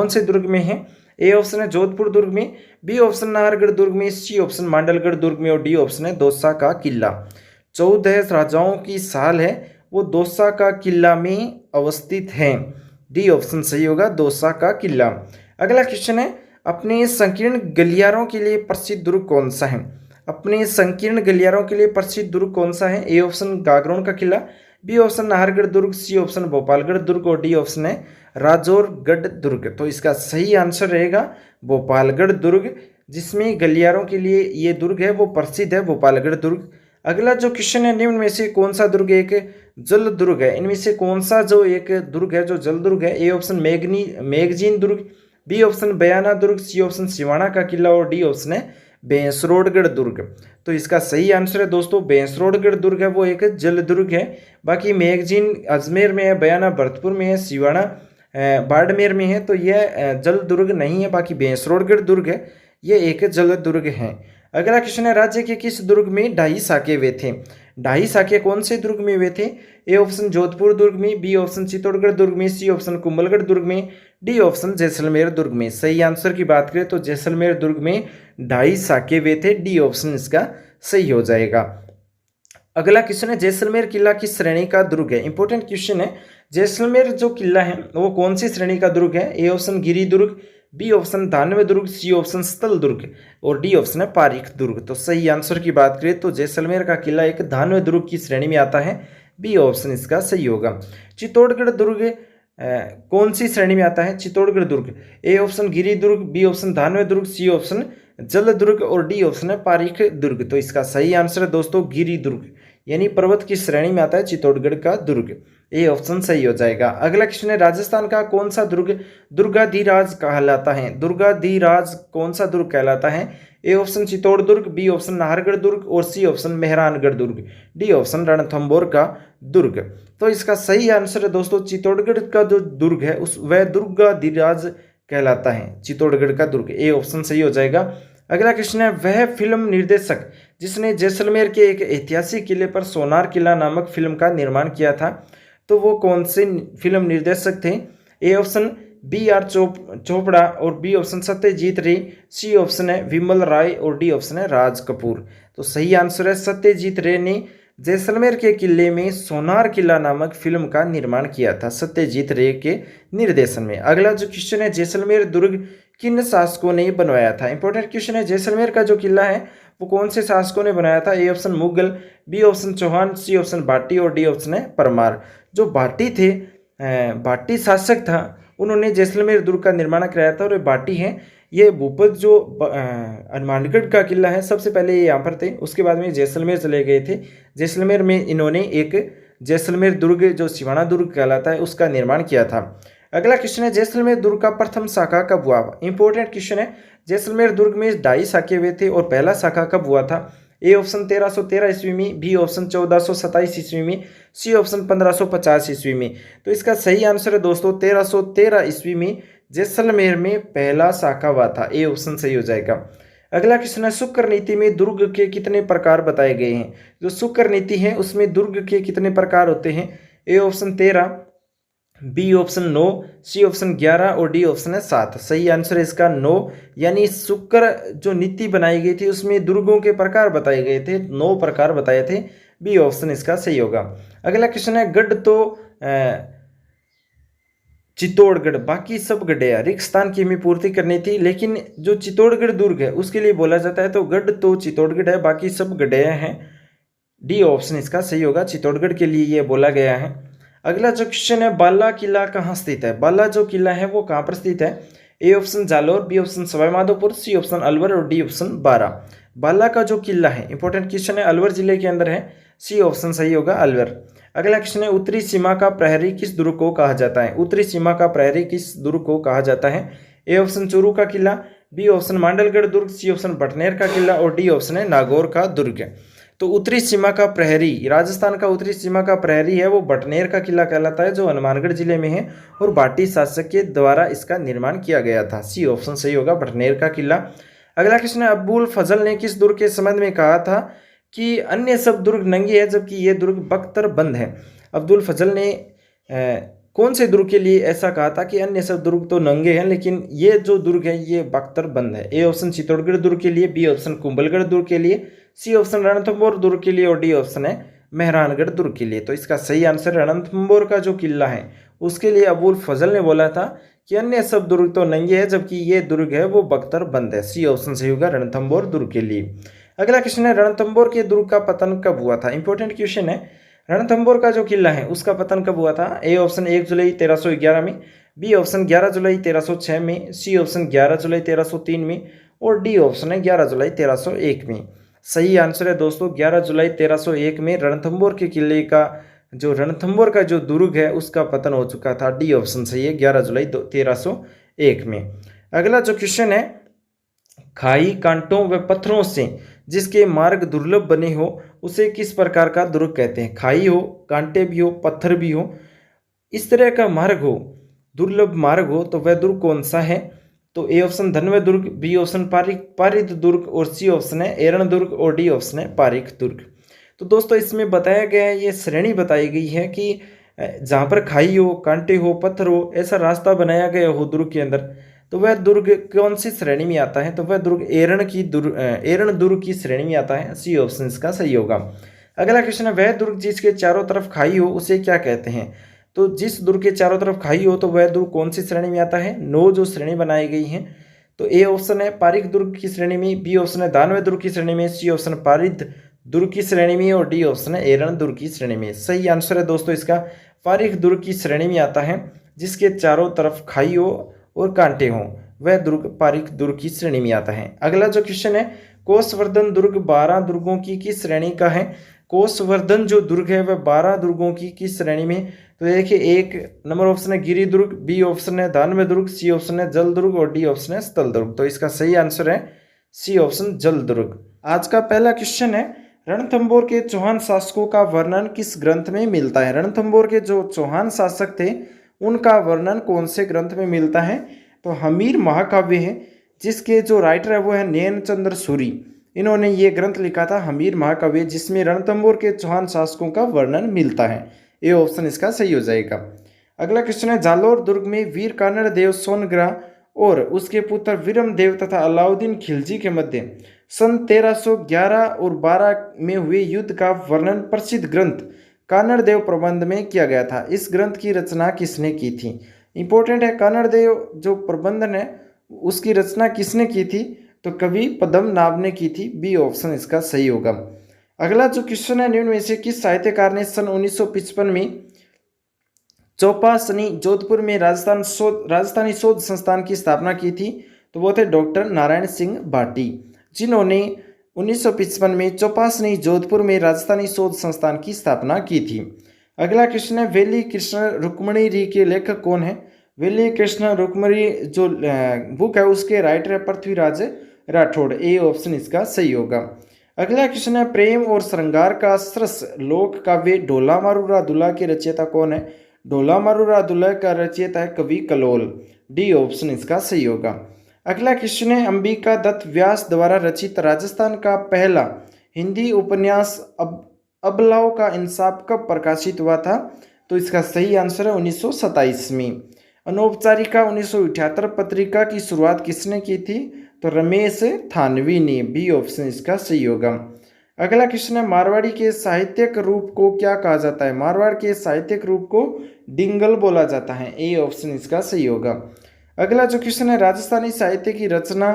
से दुर्ग में है? ए ऑप्शन है जोधपुर दुर्ग में, बी ऑप्शन नाहरगढ़ दुर्ग में, सी ऑप्शन मांडलगढ़ दुर्ग में और डी ऑप्शन है दौसा का किला। 14 राजाओं की साल है वो दौसा का किला में अवस्थित है। डी ऑप्शन सही होगा, दौसा का किला। अगला क्वेश्चन है, अपने संकीर्ण गलियारों के लिए प्रसिद्ध दुर्ग कौन सा है? अपने संकीर्ण गलियारों के लिए प्रसिद्ध दुर्ग कौन सा है? ए ऑप्शन गागरोन का किला, बी ऑप्शन नाहरगढ़ दुर्ग, सी ऑप्शन भोपालगढ़ दुर्ग और डी ऑप्शन है राजौरगढ़ दुर्ग। तो इसका सही आंसर रहेगा भोपालगढ़ दुर्ग, जिसमें गलियारों के लिए ये दुर्ग है वो प्रसिद्ध है, भोपालगढ़ दुर्ग। अगला जो क्वेश्चन है, निम्न में से कौन सा दुर्ग एक जल दुर्ग है? इनमें से कौन सा जो एक दुर्ग है जो जल दुर्ग है? ए ऑप्शन मैगजीन दुर्ग, बी ऑप्शन बयाना दुर्ग, सी ऑप्शन सिवाना का किला और डी ऑप्शन है बेंसरोडगढ़ दुर्ग। तो इसका सही आंसर है दोस्तों बेंसरोडगढ़ दुर्ग है वो एक जल दुर्ग है। बाकी मैगजीन अजमेर में है, बयाना भरतपुर में है, सिवाना बाड़मेर में है, तो यह जल दुर्ग नहीं है। बाकी बेंसरोडगढ़ दुर्ग है ये एक जल दुर्ग है। अगला क्वेश्चन है, राज्य के किस दुर्ग में ढाई साके हुए थे? ढाई साके कौन से दुर्ग में हुए थे? ए ऑप्शन जोधपुर दुर्ग में, बी ऑप्शन चित्तौड़गढ़ दुर्ग में, सी ऑप्शन कुंभलगढ़ दुर्ग में, डी ऑप्शन जैसलमेर दुर्ग में। सही आंसर की बात करें तो जैसलमेर दुर्ग में ढाई साके हुए थे। डी ऑप्शन इसका सही हो जाएगा। अगला क्वेश्चन है, जैसलमेर किला किस श्रेणी का दुर्ग है? इंपॉर्टेंट क्वेश्चन है। जैसलमेर जो किला है वो कौन सी श्रेणी का दुर्ग है? ए ऑप्शन गिरी दुर्ग, बी ऑप्शन धानवे दुर्ग, सी ऑप्शन स्थल दुर्ग और डी ऑप्शन है पारीख दुर्ग। तो सही आंसर की बात करें तो जैसलमेर का किला एक धानवे दुर्ग की श्रेणी में आता है। बी ऑप्शन इसका सही होगा। चित्तौड़गढ़ दुर्ग कौन सी श्रेणी में आता है? चित्तौड़गढ़ दुर्ग ए ऑप्शन गिरी दुर्ग, बी ऑप्शन धानवे दुर्ग, सी ऑप्शन जल दुर्ग और डी ऑप्शन है पारीख दुर्ग। तो इसका सही आंसर है दोस्तों गिरी दुर्ग, यानी पर्वत की श्रेणी में आता है चित्तौड़गढ़ का दुर्ग। ये ऑप्शन सही हो जाएगा। अगला क्वेश्चन है, राजस्थान का कौन सा दुर्ग दुर्गाधिराज कहलाता है? दुर्गाधिराज कौन सा दुर्ग कहलाता है? ए ऑप्शन चित्तौड़ दुर्ग, बी ऑप्शन नाहरगढ़ दुर्ग और सी ऑप्शन मेहरानगढ़ दुर्ग, डी ऑप्शन रणथंभौर का दुर्ग। तो इसका सही आंसर है दोस्तों चित्तौड़गढ़ का जो दुर्ग है उस वह दुर्गाधिराज कहलाता है, चित्तौड़गढ़ का दुर्ग। ए ऑप्शन सही हो जाएगा। अगला क्वेश्चन है, वह फिल्म निर्देशक जिसने जैसलमेर के एक ऐतिहासिक किले पर सोनार किला नामक फिल्म का निर्माण किया था, तो वो कौन से फिल्म निर्देशक थे? A option B.R. चोपड़ा और बी ऑप्शन सत्यजीत रे, सी ऑप्शन है विमल राय और डी ऑप्शन है राज कपूर। तो सही आंसर है सत्यजीत रे ने जैसलमेर के किले में सोनार किला नामक फिल्म का निर्माण किया था, सत्यजीत रे के निर्देशन में। अगला जो क्वेश्चन है, जैसलमेर दुर्ग किन शासकों ने बनवाया था? इंपॉर्टेंट क्वेश्चन है। जैसलमेर का जो किला है वो कौन से शासकों ने बनाया था? A option Mughal, B option Chauhan, C option Bhati और डी ऑप्शन है परमार। जो भाटी थे, भाटी शासक था, उन्होंने जैसलमेर दुर्ग का निर्माण कराया था। और ये भाटी हैं, ये भूपत जो हनुमानगढ़ का किला है सबसे पहले ये यहाँ पर थे, उसके बाद में जैसलमेर चले गए थे। जैसलमेर में इन्होंने एक जैसलमेर दुर्ग जो सिवाना दुर्ग कहलाता है उसका निर्माण किया था। अगला क्वेश्चन है, जैसलमेर दुर्ग का प्रथम शाखा कब हुआ? इंपॉर्टेंट क्वेश्चन है। जैसलमेर दुर्ग में 2.5 शाखे हुए थे और पहला शाखा कब हुआ था? ए ऑप्शन 1313 ईस्वी में, बी ऑप्शन 1427 ईस्वी में, सी ऑप्शन 1550 ईस्वी में। तो इसका सही आंसर है दोस्तों 1313 ईस्वी में जैसलमेर में पहला शाखा हुआ था। ए ऑप्शन सही हो जाएगा। अगला क्वेश्चन है, शुक्र नीति में दुर्ग के कितने प्रकार बताए गए हैं? जो शुक्र नीति है उसमें दुर्ग के कितने प्रकार होते हैं? A option 13, B option 9, C option 11 और डी ऑप्शन है 7। सही आंसर है इसका 9, यानी शुक्र जो नीति बनाई गई थी उसमें दुर्गों के प्रकार बताए गए थे, 9 प्रकार बताए थे। बी ऑप्शन इसका सही होगा। अगला क्वेश्चन है, गढ़ तो चित्तौड़गढ़ बाकी सब गढ़े हैं, रिक्त स्थान की हमें पूर्ति करनी थी, लेकिन जो चित्तौड़गढ़ दुर्ग है उसके लिए बोला जाता है तो गढ़ तो चित्तौड़गढ़ है, बाकी सब गढ़े हैं। डी ऑप्शन इसका सही होगा, चित्तौड़गढ़ के लिए ये बोला गया है। अगला जो क्वेश्चन है, बाला किला कहाँ स्थित है? बाला जो किला है वो कहाँ पर स्थित है? A option Jalore, B option Sawai Madhopur, C option Alwar और डी ऑप्शन बारा। बाला का जो किला है, इंपॉर्टेंट क्वेश्चन है, अलवर जिले के अंदर है। सी ऑप्शन सही होगा अलवर। अगला क्वेश्चन है, उत्तरी सीमा का प्रहरी किस दुर्ग को कहा जाता है? उत्तरी सीमा का प्रहरी किस दुर्ग को कहा जाता है? ए ऑप्शन चूरू का किला, बी ऑप्शन मांडलगढ़ दुर्ग, सी ऑप्शन बटनेर का किला और डी ऑप्शन है नागौर का दुर्ग। तो उत्तरी सीमा का प्रहरी, राजस्थान का उत्तरी सीमा का प्रहरी है वो बटनेर का किला कहलाता है, जो हनुमानगढ़ जिले में है और भाटी शासक के द्वारा इसका निर्माण किया गया था। सी ऑप्शन सही होगा, बटनेर का किला। अगला क्वेश्चन है, अबुल फजल ने किस दुर्ग के संबंध में कहा था कि अन्य सब दुर्ग नंगे हैं जबकि ये दुर्ग बख्तर बंद है? अब्दुल फजल ने कौन से दुर्ग के लिए ऐसा कहा था कि अन्य सब दुर्ग तो नंगे हैं लेकिन ये जो दुर्ग है ये बख्तर बंद है? ए ऑप्शन चित्तौड़गढ़ दुर्ग के लिए, बी ऑप्शन कुंभलगढ़ दुर्ग के लिए, सी ऑप्शन रणथंभौर दुर्ग के लिए और डी ऑप्शन है मेहरानगढ़ दुर्ग के लिए। तो इसका सही आंसर रणथंभौर का जो किला है उसके लिए अबुल फजल ने बोला था कि अन्य सब दुर्ग तो नंगे हैं जबकि ये दुर्ग है वो बख्तर बंद है। सी ऑप्शन सही होगा रणथंभौर दुर्ग के लिए। अगला क्वेश्चन है, रणथंभौर के दुर्ग का पतन कब हुआ था? इंपॉर्टेंट क्वेश्चन है। रणथंभौर का जो किला है उसका पतन कब हुआ था? ए ऑप्शन 1 जुलाई 1311 में, बी ऑप्शन 11 जुलाई 1306 में, सी ऑप्शन 11 जुलाई 1303 में और डी ऑप्शन है 11 जुलाई 1301 में। सही आंसर है दोस्तों 11 जुलाई 1301 में रणथंभौर के किले का जो रणथंभौर का जो दुर्ग है उसका पतन हो चुका था। डी ऑप्शन सही है, 11 जुलाई 1301 में। अगला जो क्वेश्चन है, खाई कांटों व पत्थरों से जिसके मार्ग दुर्लभ बने हो उसे किस प्रकार का दुर्ग कहते हैं? खाई हो, कांटे भी हो, पत्थर भी हो, इस तरह का मार्ग हो, दुर्लभ मार्ग हो, तो वह दुर्ग कौन सा है? तो ए ऑप्शन धनवे दुर्ग, बी ऑप्शन पारिद दुर्ग और सी ऑप्शन है एरण दुर्ग और डी ऑप्शन है पारिक दुर्ग। तो दोस्तों इसमें बताया गया है, ये श्रेणी बताई गई है कि जहाँ पर खाई हो, कांटे हो, पत्थर हो, ऐसा रास्ता बनाया गया हो दुर्ग के अंदर, तो वह दुर्ग कौन सी श्रेणी में आता है? तो वह दुर्ग एरण दुर्ग की श्रेणी में आता है। सी ऑप्शन इसका सही होगा। अगला क्वेश्चन है, वह दुर्ग जिसके चारों तरफ खाई हो उसे क्या कहते हैं? तो जिस दुर्ग के चारों तरफ खाई हो तो वह दुर्ग कौन सी श्रेणी में आता है? 9 जो श्रेणी बनाई गई है, तो ए ऑप्शन है पारिक दुर्ग की श्रेणी में, बी ऑप्शन है दानवे दुर्ग की श्रेणी में, सी ऑप्शन पारिद दुर्ग की श्रेणी में और डी ऑप्शन है एरण दुर्ग की श्रेणी में। सही आंसर है दोस्तों इसका पारिक दुर्ग की श्रेणी में आता है, जिसके चारों तरफ खाई हो और कांटे हों वह दुर्ग पारिक दुर्ग की श्रेणी में आता है। अगला जो क्वेश्चन है, कोसवर्धन दुर्ग 12 दुर्गों की किस श्रेणी का है? कोषवर्धन जो दुर्ग है वह 12 दुर्गों की किस श्रेणी में? तो देखिए, एक नंबर ऑप्शन है गिरी दुर्ग, बी ऑप्शन है धान्य दुर्ग, सी ऑप्शन है जल दुर्ग और डी ऑप्शन है स्थल दुर्ग। तो इसका सही आंसर है सी ऑप्शन जल दुर्ग। आज का पहला क्वेश्चन है, रणथंभौर के चौहान शासकों का वर्णन किस ग्रंथ में मिलता है? रणथंभौर के जो चौहान शासक थे उनका वर्णन कौन से ग्रंथ में मिलता है? तो हमीर महाकाव्य है, जिसके जो राइटर है वो है नयनचंद्र सूरी। इन्होंने ये ग्रंथ लिखा था हमीर महाकाव्य, जिसमें रणथंभौर के चौहान शासकों का वर्णन मिलता है। ये ऑप्शन इसका सही हो जाएगा। अगला क्वेश्चन है, जालोर दुर्ग में वीर कानड़ देव सोनग्रा और उसके पुत्र वीरम देव तथा अलाउद्दीन खिलजी के मध्य सन 1311 और 12 में हुए युद्ध का वर्णन प्रसिद्ध ग्रंथ कानड़ देव प्रबंध में किया गया था। इस ग्रंथ की रचना किसने की थी? इंपॉर्टेंट है, कानड़ देव जो प्रबंधन है उसकी रचना किसने की थी? तो कवि पद्मनाभ ने की थी। बी ऑप्शन इसका सही होगा। अगला जो क्वेश्चन है, निम्न में से किस साहित्यकार ने सन 1955 में चौपासनी जोधपुर में राजस्थानी शोध संस्थान की स्थापना की थी? तो वो थे डॉक्टर नारायण सिंह भाटी, जिन्होंने 1955 में चौपासनी जोधपुर में राजस्थानी शोध संस्थान की स्थापना की थी। अगला क्वेश्चन है, वेली कृष्ण रुक्मणी री के लेखक कौन है? वेली कृष्ण रुक्मणी जो बुक है उसके राइटर है पृथ्वीराज राठौड़। ए ऑप्शन इसका सही होगा। अगला क्वेश्चन है, प्रेम और श्रृंगार का सरस लोक काव्य ढोला मारूरा दुल्हा के रचयिता कौन है? ढोला मारूरा दुल्हा का रचयिता है कवि कलोल। डी ऑप्शन इसका सही होगा। अगला क्वेश्चन है, अंबिका दत्त व्यास द्वारा रचित राजस्थान का पहला हिंदी उपन्यास अबलाओं का इंसाफ कब प्रकाशित हुआ था? तो इसका सही आंसर है 1927 में। अनौपचारिका 1978 पत्रिका की शुरुआत किसने की थी? तो रमेश थानवी ने। बी ऑप्शन इसका सही होगा। अगला क्वेश्चन है, मारवाड़ी के साहित्यिक रूप को क्या कहा जाता है? मारवाड़ के साहित्यिक रूप को डिंगल बोला जाता है। ए ऑप्शन इसका सही होगा। अगला जो क्वेश्चन है, राजस्थानी साहित्य की रचना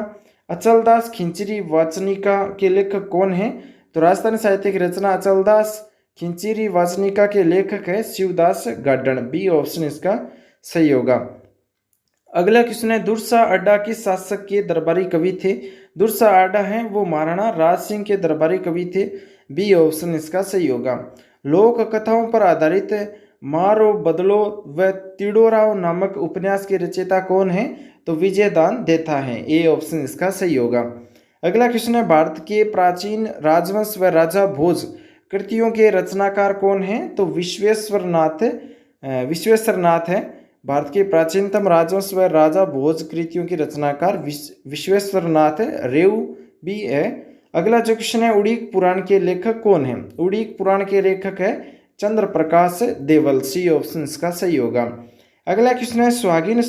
अचलदास खिंचरी वाचनिका के लेखक कौन है? तो राजस्थानी साहित्य की रचना अचलदास खिंचरी वाचनिका के लेखक है शिवदास गाडण। बी ऑप्शन इसका सही होगा। अगला क्वेश्चन है, दुर्सा अड्डा किस शासक के दरबारी कवि थे? दुर्सा अड्डा है वो महाराणा राज सिंह के दरबारी कवि थे। बी ऑप्शन इसका सही होगा। लोक कथाओं पर आधारित मारो बदलो व तिडोराव नामक उपन्यास के रचयिता कौन है? तो विजयदान देता है। ए ऑप्शन इसका सही होगा। अगला क्वेश्चन है, भारत के प्राचीन राजवंश व राजा भोज कृतियों के रचनाकार कौन है? तो विश्वेश्वरनाथ है। भारत के प्राचीनतम राजवंश व राजा भोज कृतियों की रचनाकार विश्वेश्वरनाथ रेव भी है। अगला जो क्वेश्चन है, उड़ीक पुराण के लेखक कौन है? उड़ीक पुराण के लेखक है चंद्र प्रकाश देवल। सी ऑप्शन इसका सही होगा। अगला क्वेश्चन है, स्वाधीन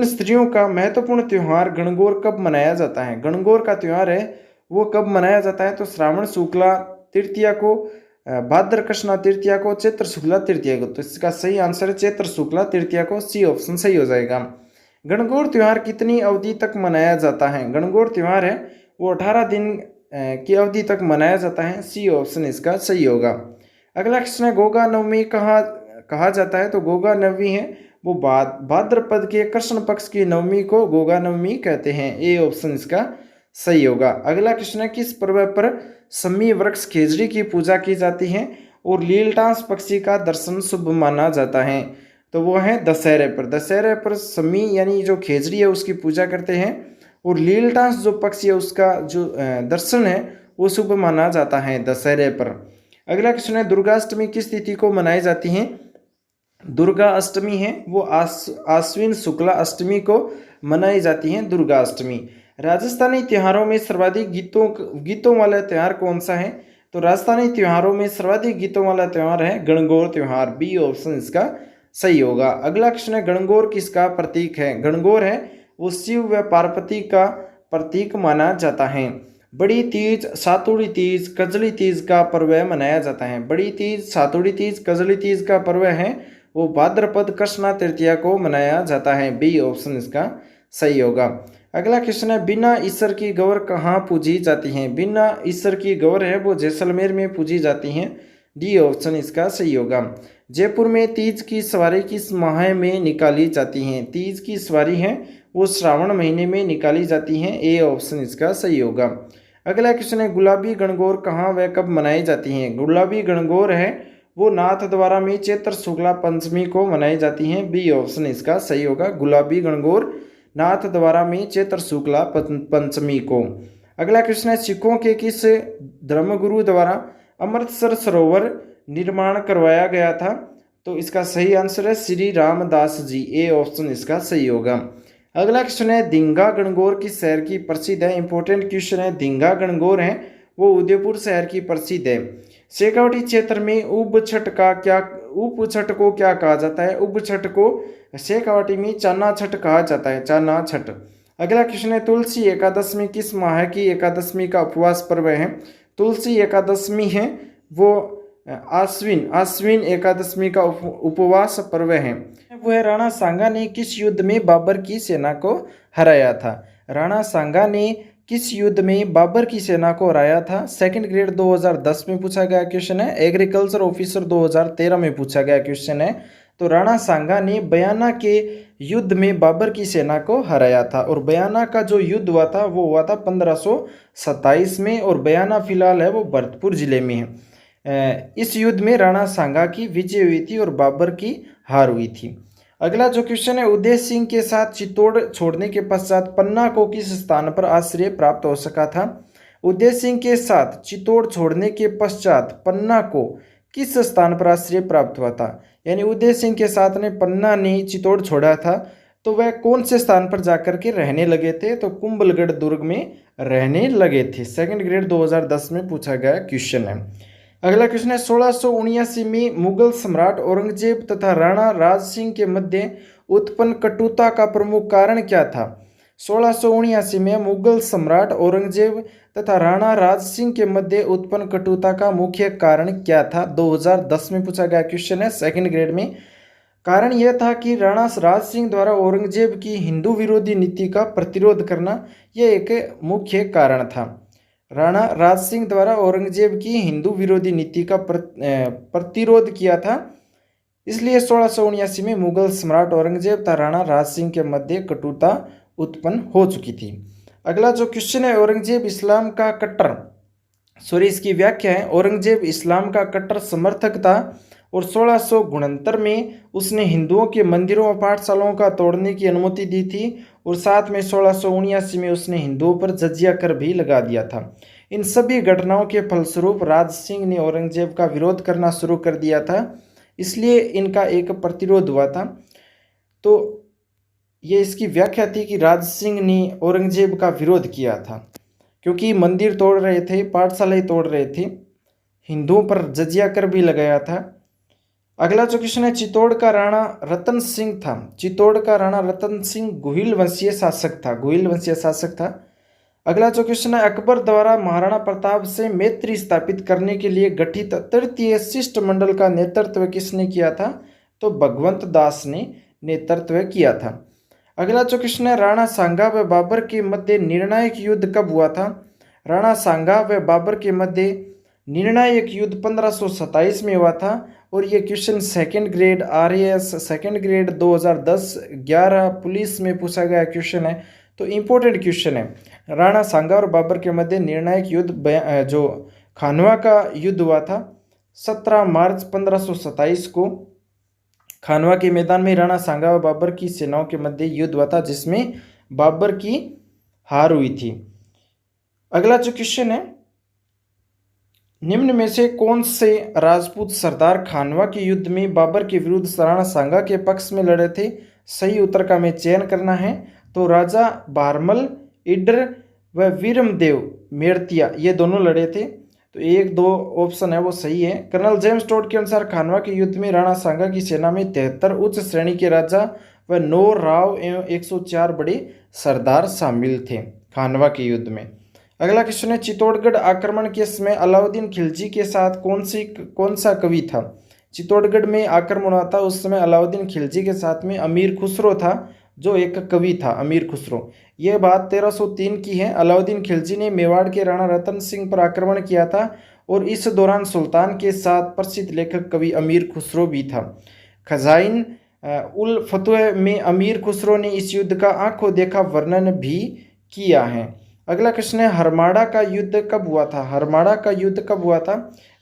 स्त्रियों का महत्वपूर्ण त्यौहार गणगौर कब मनाया जाता है? गणगौर का त्यौहार है वो कब मनाया जाता है? तो श्रावण शुक्ला तृतीया को, भाद्र कृष्णा तृतीया को, चैत्र शुक्ला तृतीया को। तो इसका सही आंसर है चैत्र शुक्ला तृतीया को। सी ऑप्शन सही हो जाएगा। गणगौर त्यौहार कितनी अवधि तक मनाया जाता है? गणगौर त्यौहार है वो 18 दिन की अवधि तक मनाया जाता है। सी ऑप्शन इसका सही होगा। अगला क्वेश्चन है, गोगा नवमी कहा जाता है? तो गोगा नवमी है वो भाद्रपद के कृष्ण पक्ष की नवमी को गोगा नवमी कहते हैं। ए ऑप्शन इसका सही होगा। अगला क्वेश्चन है, किस पर्व पर सम्मी वृक्ष खेजड़ी की पूजा की जाती है और लीलटास पक्षी का दर्शन शुभ माना जाता है? तो वो है दशहरे पर। दशहरे पर सम्मी यानी जो खेजड़ी है उसकी पूजा करते हैं और लीलटास जो पक्षी है उसका जो दर्शन है वो शुभ माना जाता है दशहरे पर। अगला क्वेश्चन है, दुर्गाष्टमी किस तिथि को मनाई जाती है? दुर्गा अष्टमी है वो आश्विन शुक्ला अष्टमी को मनाई जाती है दुर्गा अष्टमी। राजस्थानी त्योहारों में सर्वाधिक गीतों वाला त्यौहार कौन सा है? तो राजस्थानी त्योहारों में सर्वाधिक गीतों वाला त्यौहार है गणगौर त्यौहार। बी ऑप्शन इसका सही होगा। अगला क्वेश्चन है, गणगौर किसका प्रतीक है? गणगौर है वो शिव व पार्वती का प्रतीक माना जाता है। बड़ी तीज, सातुड़ी तीज, कजली तीज का पर्व मनाया जाता है। बड़ी तीज, सातुड़ी तीज, कजली तीज का पर्व है वो भाद्रपद कृष्णा तृतीया को मनाया जाता है। बी ऑप्शन इसका सही होगा। अगला क्वेश्चन है, बिना ईश्वर की गौर कहाँ पूजी जाती हैं? बिना ईश्वर की गौर है वो जैसलमेर में पूजी जाती हैं। डी ऑप्शन इसका सही होगा। जयपुर में तीज की सवारी किस माह में निकाली जाती हैं? तीज की सवारी है वो श्रावण महीने में निकाली जाती हैं। ए ऑप्शन इसका सही होगा। अगला क्वेश्चन है गुलाबी गणगौर कहाँ व कब मनाई जाती हैं। गुलाबी गणगौर है वो नाथद्वारा में चैत्र शुक्ला पंचमी को मनाई जाती हैं। बी ऑप्शन इसका सही होगा। गुलाबी गणगौर नाथद्वारा में चैत्र शुक्ला पंचमी को। अगला क्वेश्चन है सिखों के किस धर्मगुरु द्वारा अमृतसर सरोवर निर्माण करवाया गया था। तो इसका सही आंसर है श्री रामदास जी। ए ऑप्शन इसका सही होगा। अगला क्वेश्चन है दींगा गणगौर किस शहर की प्रसिद्ध है। इंपॉर्टेंट क्वेश्चन है। दींगा गणगौर है वो उदयपुर शहर की प्रसिद्ध है। शेखावटी क्षेत्र में उपछट को क्या कहा जाता है। उपछट को शेखावटी में चाना छठ कहा जाता है। चाना छठ। अगला क्वेश्चन है तुलसी एकादशी किस माह की एकादशी का उपवास पर्व है। तुलसी एकादशी है वो आश्विन एकादशी का उपवास पर्व है। वो है राणा सांगा ने किस युद्ध में बाबर की सेना को हराया था। राणा सांगा ने किस युद्ध में बाबर की सेना को हराया था। सेकंड ग्रेड 2010 में पूछा गया क्वेश्चन है। एग्रीकल्चर ऑफिसर 2013 में पूछा गया क्वेश्चन है। तो राणा सांगा ने बयाना के युद्ध में बाबर की सेना को हराया था। और बयाना का जो युद्ध हुआ था वो हुआ था 1527 में। और बयाना फिलहाल है वो भरतपुर जिले में है। इस युद्ध में राणा सांगा की विजय हुई थी और बाबर की हार हुई थी। अगला जो क्वेश्चन है उदय सिंह के साथ चित्तौड़ छोड़ने के पश्चात पन्ना को किस स्थान पर आश्रय प्राप्त हो सका था। उदय सिंह के साथ चित्तौड़ छोड़ने के पश्चात पन्ना को किस स्थान पर आश्रय प्राप्त हुआ था। यानी उदय सिंह के साथ ने पन्ना ने चित्तौड़ छोड़ा था तो वह कौन से स्थान पर जाकर के रहने लगे थे। तो कुंभलगढ़ दुर्ग में रहने लगे थे। सेकंड ग्रेड 2010 में पूछा गया क्वेश्चन है। अगला क्वेश्चन है 1679 में मुगल सम्राट औरंगजेब तथा राणा राज सिंह के मध्य उत्पन्न कटुता का प्रमुख कारण क्या था। 1679 में मुगल सम्राट औरंगजेब तथा राणा राज सिंह के मध्य उत्पन्न कटुता का मुख्य कारण क्या था। 2010 में पूछा गया क्वेश्चन है सेकंड ग्रेड में। कारण यह था कि राणा राज सिंह द्वारा औरंगजेब की हिंदू विरोधी नीति का प्रतिरोध करना यह एक मुख्य कारण था। राणा राज सिंह द्वारा औरंगजेब की हिंदू विरोधी नीति का प्रतिरोध किया था, इसलिए 1679 में मुगल सम्राट औरंगजेब तथा राणा राज सिंह के मध्य कटुता उत्पन्न हो चुकी थी। अगला जो क्वेश्चन है औरंगजेब इस्लाम का कट्टर इसकी व्याख्या है। औरंगजेब इस्लाम का कट्टर समर्थक था और 1669 में उसने हिंदुओं के मंदिरों और पाठशालाओं का तोड़ने की अनुमति दी थी और साथ में 1679 में उसने हिंदुओं पर जजिया कर भी लगा दिया था। इन सभी घटनाओं के फलस्वरूप राज सिंह ने औरंगजेब का विरोध करना शुरू कर दिया था, इसलिए इनका एक प्रतिरोध हुआ था। तो ये इसकी व्याख्या थी कि राज सिंह ने औरंगजेब का विरोध किया था क्योंकि मंदिर तोड़ रहे थे, पाठशालाएं तोड़ रहे थे, हिंदुओं पर जजिया कर भी लगाया था। अगला जो क्वेश्चन है चित्तौड़ का राणा रतन सिंह था। चित्तौड़ का राणा रतन सिंह गोहिल वंशीय शासक था। अगला जो क्वेश्चन है अकबर द्वारा महाराणा प्रताप से मैत्री स्थापित करने के लिए गठित तृतीय शिष्टमंडल का नेतृत्व किसने किया था। तो भगवंत दास ने नेतृत्व किया था। अगला जो क्वेश्चन है राणा सांगा व बाबर के मध्य निर्णायक युद्ध कब हुआ था। राणा सांगा व बाबर के मध्य निर्णायक युद्ध 1527 में हुआ था और ये question second grade RAS second grade 2010-11 police में पूछा गया क्वेश्चन है। तो इम्पोर्टेंट क्वेश्चन है। राणा सांगा और बाबर के मध्य निर्णायक युद्ध जो खानवा का युद्ध हुआ था 17 मार्च 1527 को खानवा के मैदान में राणा सांगा व बाबर की सेनाओं के मध्य युद्ध हुआ था जिसमें बाबर की हार हुई थी। अगला जो क्वेश्चन है निम्न में से कौन से राजपूत सरदार खानवा के युद्ध में बाबर के विरुद्ध राणा सांगा के पक्ष में लड़े थे। सही उत्तर का हमें चयन करना है। तो राजा बारमल इडर व वीरमदेव मेड़तिया ये दोनों लड़े थे। तो 1-2 ऑप्शन है वो सही है। कर्नल जेम्स टोड के अनुसार खानवा के युद्ध में राणा सांगा की सेना में 73 उच्च श्रेणी के राजा व 9 राव एवं 104 बड़े सरदार शामिल थे खानवा के युद्ध में। अगला क्वेश्चन है चित्तौड़गढ़ आक्रमण के समय अलाउद्दीन खिलजी के साथ कौन सा कवि था। चित्तौड़गढ़ में आक्रमण हुआ था उस समय अलाउद्दीन खिलजी के साथ में अमीर खुसरो था जो एक कवि था अमीर खुसरो। यह बात 1303 की है। अलाउद्दीन खिलजी ने मेवाड़ के राणा रतन सिंह पर आक्रमण किया था और इस दौरान सुल्तान के साथ प्रसिद्ध लेखक कवि अमीर खुसरो भी था। खजाइन उल फतह में अमीर खुसरो ने इस युद्ध का आंखों देखा वर्णन भी किया है। अगला क्वेश्चन है हरमाड़ा का युद्ध कब हुआ था? हरमाड़ा का युद्ध कब हुआ था?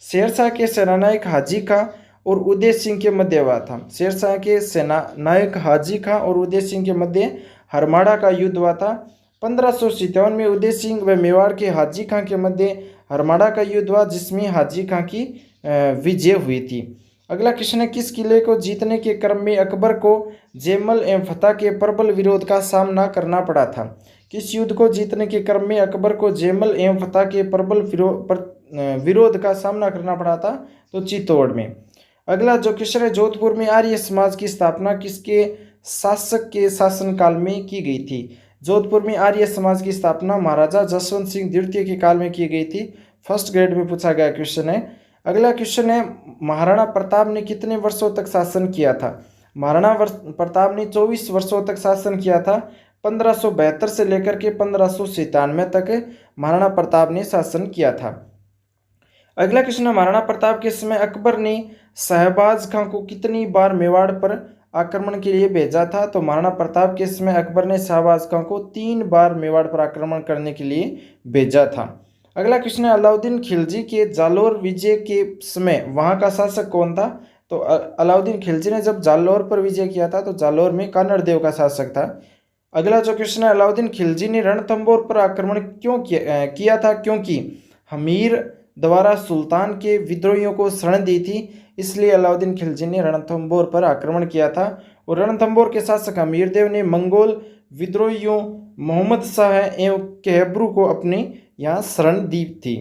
शेरशाह के सेनानायक हाजी खां और उदय सिंह के मध्य हुआ था। शेरशाह के सेनानायक हाजी खां और उदय सिंह के मध्य हरमाड़ा का युद्ध हुआ था। 1557 में उदय सिंह व मेवाड़ के हाजी खां के मध्य हरमाड़ा का युद्ध हुआ, जिसमें हाजी खां की विजय हुई थी। अगला क्वेश्चन है किस किले को जीतने के क्रम में अकबर को जैमल एवं फतह के प्रबल विरोध का सामना करना पड़ा था? किस युद्ध को जीतने के क्रम में अकबर को जैमल एवं फतह के प्रबल विरोध का सामना करना पड़ा था? तो चित्तौड़ में। अगला जो क्वेश्चन है जोधपुर में आर्य समाज की स्थापना किसके शासक के शासनकाल में की गई थी? जोधपुर में आर्य समाज की स्थापना महाराजा जसवंत सिंह द्वितीय के काल में की गई थी। फर्स्ट ग्रेड में पूछा गया क्वेश्चन है। अगला क्वेश्चन है महाराणा प्रताप ने कितने वर्षों तक शासन किया था? महाराणा प्रताप ने 24 वर्षों तक शासन किया था। 1572 से लेकर के 1597 तक महाराणा प्रताप ने शासन किया था। अगला क्वेश्चन है महाराणा प्रताप के समय अकबर ने शहबाज खां को कितनी बार मेवाड़ पर आक्रमण के लिए भेजा था? तो महाराणा प्रताप के समय अकबर ने शहबाज खां को 3 बार मेवाड़ पर आक्रमण करने के लिए भेजा था। अगला क्वेश्चन है अलाउद्दीन खिलजी के जालोर विजय के समय वहां का शासक कौन था? तो अलाउद्दीन खिलजी ने जब जालोर पर विजय किया था तो जालोर में कानड़ देव का शासक था। अगला जो क्वेश्चन है अलाउद्दीन खिलजी ने रणथंभौर पर आक्रमण क्यों किया था? क्योंकि हमीर द्वारा सुल्तान के विद्रोहियों को शरण दी थी, इसलिए अलाउद्दीन खिलजी ने रणथंभौर पर आक्रमण किया था। और रणथंभौर के शासक हमीर देव ने मंगोल विद्रोहियों मोहम्मद शाह एवं कहबरू को अपने यहाँ शरण दी थी।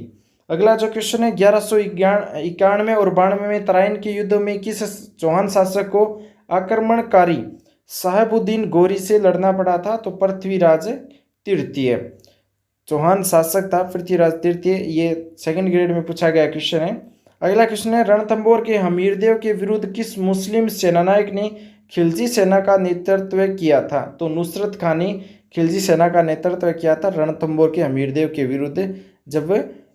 अगला जो क्वेश्चन है 1191 और 92 में तराइन के युद्ध में किस चौहान शासक को आक्रमणकारी साहेबुद्दीन गोरी से लड़ना पड़ा था? तो पृथ्वीराज तृतीय चौहान शासक था पृथ्वीराज तृतीय। ये सेकंड ग्रेड में पूछा गया क्वेश्चन है। अगला क्वेश्चन है रणथंभौर के हमीरदेव के विरुद्ध किस मुस्लिम सेनानायक ने खिलजी सेना का नेतृत्व किया था? तो नुसरत खान ने खिलजी सेना का नेतृत्व किया था रणथंभौर के हमीरदेव के विरुद्ध जब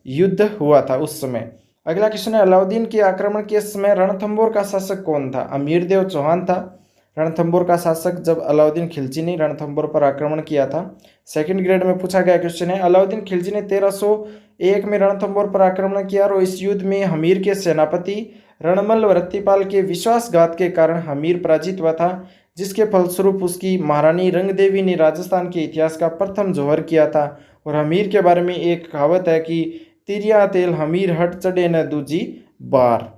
युद्ध हुआ था उस समय। अगला क्वेश्चन है अलाउद्दीन के आक्रमण के समय रणथंभौर का शासक कौन था? हमीरदेव चौहान था रणथंभौर का शासक जब अलाउद्दीन खिलजी ने रणथंभौर पर आक्रमण किया था। सेकंड ग्रेड में पूछा गया क्वेश्चन है अलाउद्दीन खिलजी ने 1301 में रणथंभौर पर आक्रमण किया और इस युद्ध में हमीर के सेनापति रणमल रत्तीपाल के विश्वासघात के कारण हमीर पराजित हुआ था, जिसके फलस्वरूप उसकी महारानी रंगदेवी ने राजस्थान के इतिहास का प्रथम जौहर किया था। और हमीर के बारे में एक कहावत है कि तिरिया तेल हमीर हट चढ़े न दूजी बार।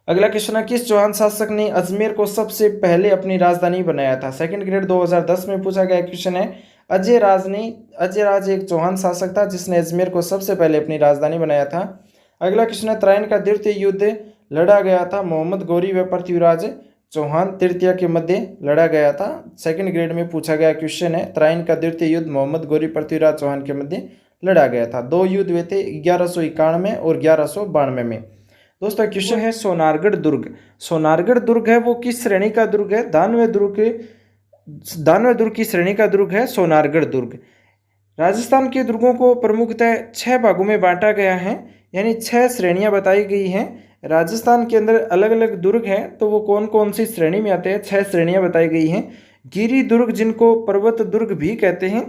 अगला क्वेश्चन है किस चौहान शासक ने अजमेर को सबसे पहले अपनी राजधानी बनाया था? सेकंड ग्रेड 2010 में पूछा गया क्वेश्चन है। अजय राज एक चौहान शासक था जिसने अजमेर को सबसे पहले अपनी राजधानी बनाया था। अगला क्वेश्चन है तराइन का द्वितीय युद्ध लड़ा गया था मोहम्मद गौरी व पृथ्वीराज चौहान तृतीय के मध्य लड़ा गया था। सेकंड ग्रेड में पूछा गया क्वेश्चन है तराइन का द्वितीय युद्ध मोहम्मद गौरी पृथ्वीराज चौहान के मध्य लड़ा गया था। 2 युद्ध हुए थे 1191 और 1192 में। दोस्तों क्वेश्चन है सोनारगढ़ दुर्ग। सोनारगढ़ दुर्ग है वो किस श्रेणी का दुर्ग है? दानवे दुर्ग की श्रेणी का दुर्ग है सोनारगढ़ दुर्ग। राजस्थान के दुर्गों को प्रमुखतः 6 भागों में बांटा गया है, यानी 6 श्रेणियां बताई गई हैं। राजस्थान के अंदर अलग अलग दुर्ग हैं, तो वो कौन कौन सी श्रेणी में आते हैं? 6 श्रेणियां बताई गई हैं। गिरी दुर्ग जिनको पर्वत दुर्ग भी कहते हैं।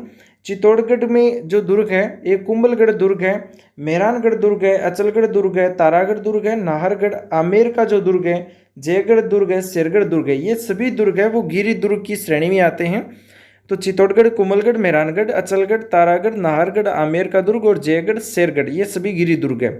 चित्तौड़गढ़ में जो दुर्ग है एक कुंभलगढ़ दुर्ग है, मेहरानगढ़ दुर्ग है, अचलगढ़ दुर्ग है, तारागढ़ दुर्ग है, नाहरगढ़ आमेर का जो दुर्ग है, जयगढ़ दुर्ग है, शेरगढ़ दुर्ग है। ये सभी दुर्ग है वो गिरी दुर्ग की श्रेणी में आते हैं। तो चित्तौड़गढ़, कुंभलगढ़, मेहरानगढ़, अचलगढ़, तारागढ़, नाहरगढ़, आमेर का दुर्ग और जयगढ़, शेरगढ़ ये सभी गिरी दुर्ग है।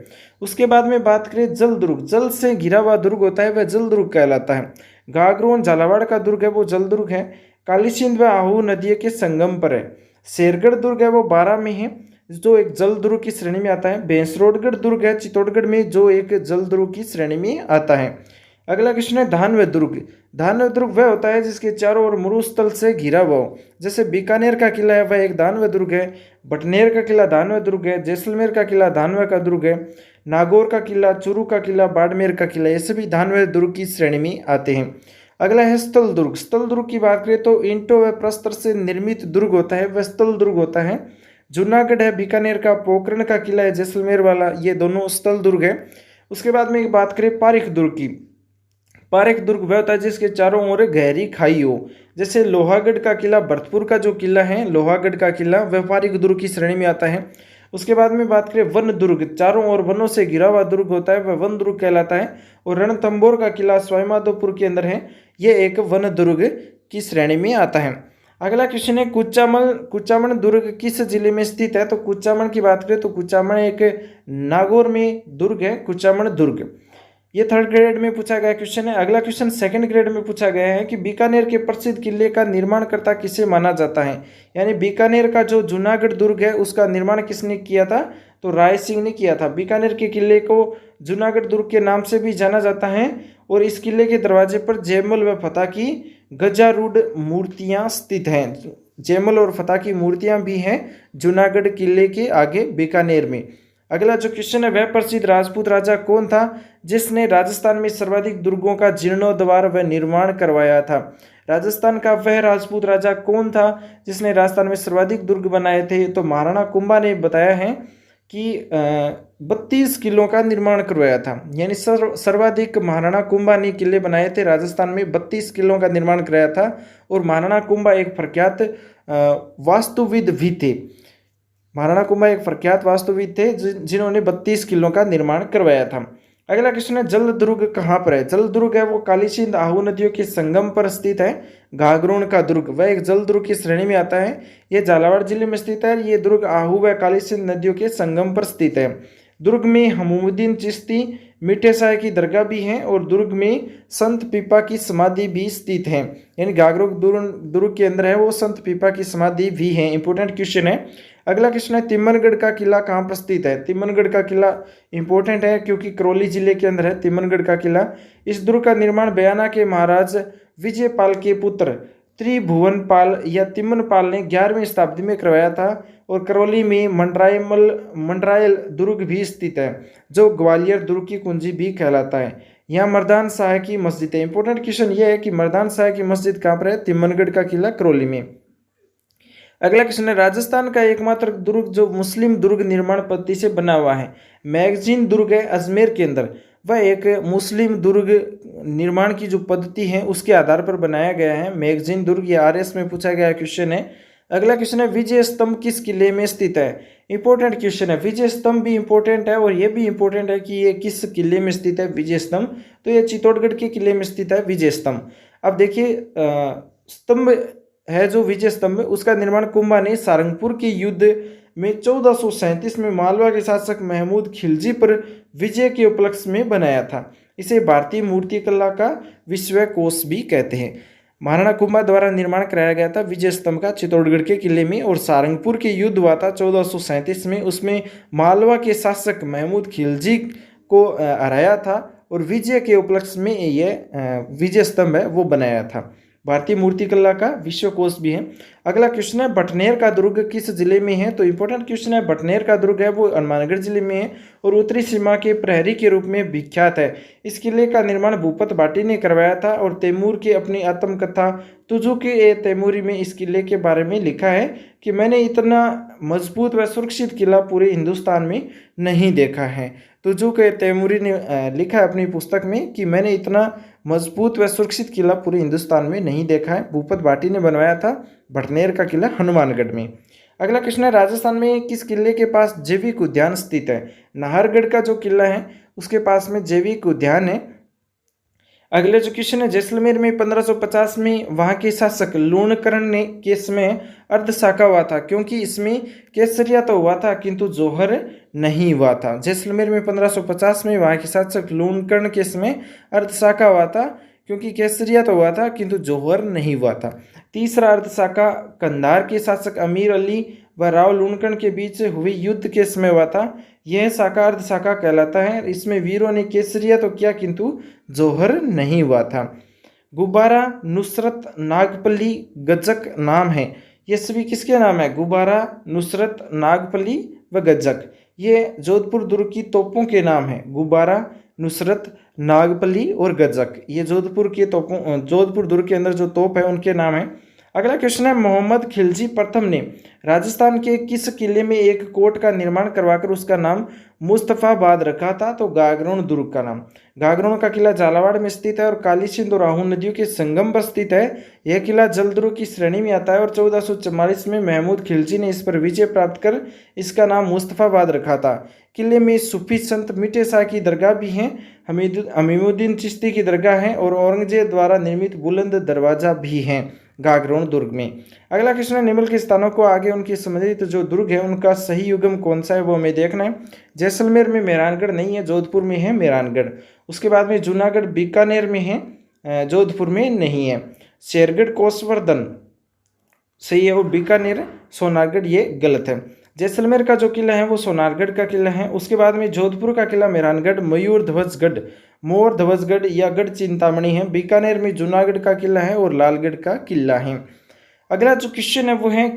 उसके बाद में बात करें जल दुर्ग, जल से घिरा हुआ दुर्ग होता है वह जल दुर्ग कहलाता है। घाघरोन झालावाड़ का दुर्ग है वो जल दुर्ग है, काली सिंध व आहू नदियों के संगम पर है। शेरगढ़ दुर्ग है वो 12 में है जो एक जल दुर्ग की श्रेणी में आता है। भैंसरोडगढ़ दुर्ग है चित्तौड़गढ़ में जो एक जल दुर्ग की श्रेणी में आता है। अगला क्वेश्चन है धानवे दुर्ग। धानवे दुर्ग वह होता है जिसके चारों ओर मरुस्थल से घिरा हुआ हो। जैसे बीकानेर का किला है वह एक धानवे दुर्ग है, बटनेर का किला धानवे दुर्ग है, जैसलमेर का किला धानवे का दुर्ग है, नागौर का किला, चूरू का किला, बाड़मेर का किला ये सभी धानवे दुर्ग की श्रेणी में आते हैं। अगला है स्थल दुर्ग। स्थल दुर्ग की बात करें तो ईंटों व प्रस्तर से निर्मित दुर्ग होता है वह स्थल दुर्ग होता है। जूनागढ़ है बीकानेर का, पोखरण का किला है जैसलमेर वाला, ये दोनों स्थल दुर्ग है। उसके बाद में बात करें पारिक दुर्ग की। पारेख दुर्ग वह होता है जिसके चारों ओर गहरी खाई हो। जैसे लोहागढ़ का किला, भरतपुर का जो किला है लोहागढ़ का किला, वह पारेख दुर्ग की श्रेणी में आता है। उसके बाद में बात करें वन दुर्ग, चारों ओर वनों से घिरा हुआ दुर्ग होता है, वह वन दुर्ग कहलाता है। और रणथंभौर का किला सवाईमाधोपुर के अंदर है, ये एक वन दुर्ग की श्रेणी में आता है। अगला क्वेश्चन है कुचामन, कुचामन दुर्ग किस जिले में स्थित है? तो कुचामन की बात करें तो कुचामन एक नागौर में दुर्ग है, कुचामन दुर्ग। ये थर्ड ग्रेड में पूछा गया क्वेश्चन है। अगला क्वेश्चन सेकंड ग्रेड में पूछा गया है कि बीकानेर के प्रसिद्ध किले का निर्माणकर्ता किसे माना जाता है? यानी बीकानेर का जो जूनागढ़ दुर्ग है उसका निर्माण किसने किया था? तो राय सिंह ने किया था। बीकानेर के किले को जूनागढ़ दुर्ग के नाम से भी जाना जाता है और इस किले के दरवाजे पर जयमल व फतेह की गजारूढ़ मूर्तियां स्थित हैं। जयमल और फतेह की मूर्तियां भी हैं जूनागढ़ किले के आगे बीकानेर में। अगला जो क्वेश्चन है वह प्रसिद्ध राजपूत राजा कौन था जिसने राजस्थान में सर्वाधिक दुर्गों का जीर्णोद्धार व निर्माण करवाया था? राजस्थान का वह राजपूत राजा कौन था जिसने राजस्थान में सर्वाधिक दुर्ग बनाए थे? तो महाराणा कुंभा ने बताया है कि 32 किलों का निर्माण करवाया था। यानी सर्वाधिक महाराणा कुंभा ने किले बनाए थे, राजस्थान में 32 किलों का निर्माण कराया था। और महाराणा कुंभा एक प्रख्यात वास्तुविद भी थे। महाराणा कुंभा एक प्रख्यात वास्तुविद थे जिन्होंने 32 किलों का निर्माण करवाया था। अगला क्वेश्चन है जल दुर्ग कहाँ पर है? जल दुर्ग है वो काली सिंध आहू नदियों के संगम पर स्थित है। घाघरोन का दुर्ग वह एक जल दुर्ग की श्रेणी में आता है। ये झालावाड़ जिले में स्थित है। ये दुर्ग आहू व काली सिंध नदियों के संगम पर स्थित है। दुर्ग में हमूमुद्दीन चिश्ती मीठे शाह की दरगाह भी है और दुर्ग में संत पीपा की समाधि भी स्थित है। यानी घाघरोन दुर्ग के अंदर है वो संत पीपा की समाधि भी है। इंपॉर्टेंट क्वेश्चन है। अगला क्वेश्चन है तिम्मनगढ़ का किला कहाँ पर स्थित है? तिम्मनगढ़ का किला इंपॉर्टेंट है क्योंकि करौली जिले के अंदर है तिम्मनगढ़ का किला। इस दुर्ग का निर्माण बयाना के महाराज विजयपाल के पुत्र त्रिभुवनपाल या तिम्मनपाल ने 11वीं शताब्दी में करवाया था। और करौली में मंडरायल दुर्ग भी स्थित है जो ग्वालियर दुर्ग की कुंजी भी कहलाता है। यहाँ मर्दान शाह की मस्जिद है। इंपॉर्टेंट क्वेश्चन ये है कि मर्दान शाह की मस्जिद कहाँ पर है? तिम्मनगढ़ का किला करौली में। अगला क्वेश्चन है राजस्थान का एकमात्र दुर्ग जो मुस्लिम दुर्ग निर्माण पद्धति से बना हुआ है। मैगजीन दुर्ग है अजमेर के अंदर, वह एक मुस्लिम दुर्ग निर्माण की जो पद्धति है उसके आधार पर बनाया गया है। मैगजीन दुर्ग ये आरएस में पूछा गया क्वेश्चन है। अगला क्वेश्चन है विजय स्तंभ किस किले में स्थित है? इंपॉर्टेंट क्वेश्चन है। विजय स्तंभ भी इंपॉर्टेंट है और ये भी इंपॉर्टेंट है कि ये किस किले में स्थित है विजय स्तंभ? तो ये चित्तौड़गढ़ के किले में स्थित है विजय स्तंभ। अब देखिए स्तंभ है जो विजय स्तंभ उसका निर्माण कुंभा ने सारंगपुर के युद्ध में 1437 में मालवा के शासक महमूद खिलजी पर विजय के उपलक्ष्य में बनाया था। इसे भारतीय मूर्तिकला का विश्वकोश भी कहते हैं। महाराणा कुंभा द्वारा निर्माण कराया गया था विजय स्तंभ का चित्तौड़गढ़ के किले में। और सारंगपुर के युद्ध हुआ था 1437 में, उसमें मालवा के शासक महमूद खिलजी को हराया था और विजय के उपलक्ष्य में यह विजय स्तंभ है वो बनाया था। भारतीय मूर्तिकला का विश्वकोश भी है। अगला क्वेश्चन है बटनेर का दुर्ग किस जिले में है? तो इंपॉर्टेंट क्वेश्चन है। बटनेर का दुर्ग है वो हनुमानगढ़ जिले में है और उत्तरी सीमा के प्रहरी के रूप में विख्यात है। इस किले का निर्माण भूपत भाटी ने करवाया था और तैमूर की अपनी आत्मकथा तुझु के तैमूरी में इस किले के बारे में लिखा है कि मैंने इतना मजबूत व सुरक्षित किला पूरे हिंदुस्तान में नहीं देखा है। तुझु के तैमूरी ने लिखा है अपनी पुस्तक में कि मैंने इतना मजबूत व सुरक्षित किला पूरे हिंदुस्तान में नहीं देखा है। भूपत भाटी ने बनवाया था बटनेर का किला हनुमानगढ़ में। अगला क्वेश्चन है राजस्थान में किस किले के पास जैविक उद्यान स्थित है? नाहरगढ़ का जो किला है उसके पास में जैविक उद्यान है। अगले जो क्वेश्चन है जैसलमेर में 1550 में वहाँ के शासक लूणकरण ने के समय अर्धशाखा हुआ था क्योंकि इसमें केसरिया तो हुआ था किंतु जौहर नहीं हुआ था। जैसलमेर में 1550 में वहाँ के शासक लूणकरण के समय अर्धशाखा हुआ था क्योंकि केसरिया तो हुआ था किंतु जौहर नहीं हुआ था। तीसरा अर्धशाखा कंधार के शासक अमीर अली व राव लूणकरण के बीच हुए युद्ध के समय हुआ था। यह शाखा अर्धशाखा कहलाता है। इसमें वीरों ने केसरिया तो किया किंतु जौहर नहीं हुआ था। गुब्बारा, नुसरत, नागपल्ली, गज्जक नाम है। ये सभी किसके नाम है? गुब्बारा, नुसरत, नागपल्ली व गज्जक ये जोधपुर दुर्ग की तोपों के नाम है। गुब्बारा, नुसरत, नागपल्ली और गज्जक ये जोधपुर के तोपों जोधपुर दुर्ग के अंदर जो तोप है उनके नाम है। अगला क्वेश्चन है, मोहम्मद खिलजी प्रथम ने राजस्थान के किस किले में एक कोट का निर्माण करवाकर उसका नाम मुस्तफाबाद रखा था? तो गागरोन दुर्ग का नाम। गागरोन का किला झालावाड़ में स्थित है और काली सिंध और आहू नदियों के संगम पर स्थित है। यह किला जल दुर्ग की श्रेणी में आता है और 1444 में महमूद खिलजी ने इस पर विजय प्राप्त कर इसका नाम मुस्तफाबाद रखा था। किले में सूफी संत मिटे शाह की दरगाह भी है, हमीमुद्दीन चिश्ती की दरगाह है और औरंगजेब द्वारा निर्मित बुलंद दरवाजा भी है गागरोन दुर्ग में। अगला क्वेश्चन है, निम्नलिखित के स्थानों को आगे उनकी संबंधित जो दुर्ग है उनका सही युग्म कौन सा है वो हमें देखना है। जैसलमेर में मेहरानगढ़ नहीं है, जोधपुर में है मेहरानगढ़। उसके बाद में जूनागढ़ बीकानेर में है, जोधपुर में नहीं है। शेरगढ़ कोसवर्धन सही है और बीकानेर सोनारगढ़ ये गलत है। जैसलमेर का जो किला है वो सोनारगढ़ का किला है। उसके बाद में जोधपुर का किला मेहरानगढ़, मयूर ध्वजगढ़ मोर ध्वजगढ़ या गढ़ चिंतामणि है। बीकानेर में जूनागढ़ का किला है और लालगढ़ का किला है। अगला जो क्वेश्चन है वो है,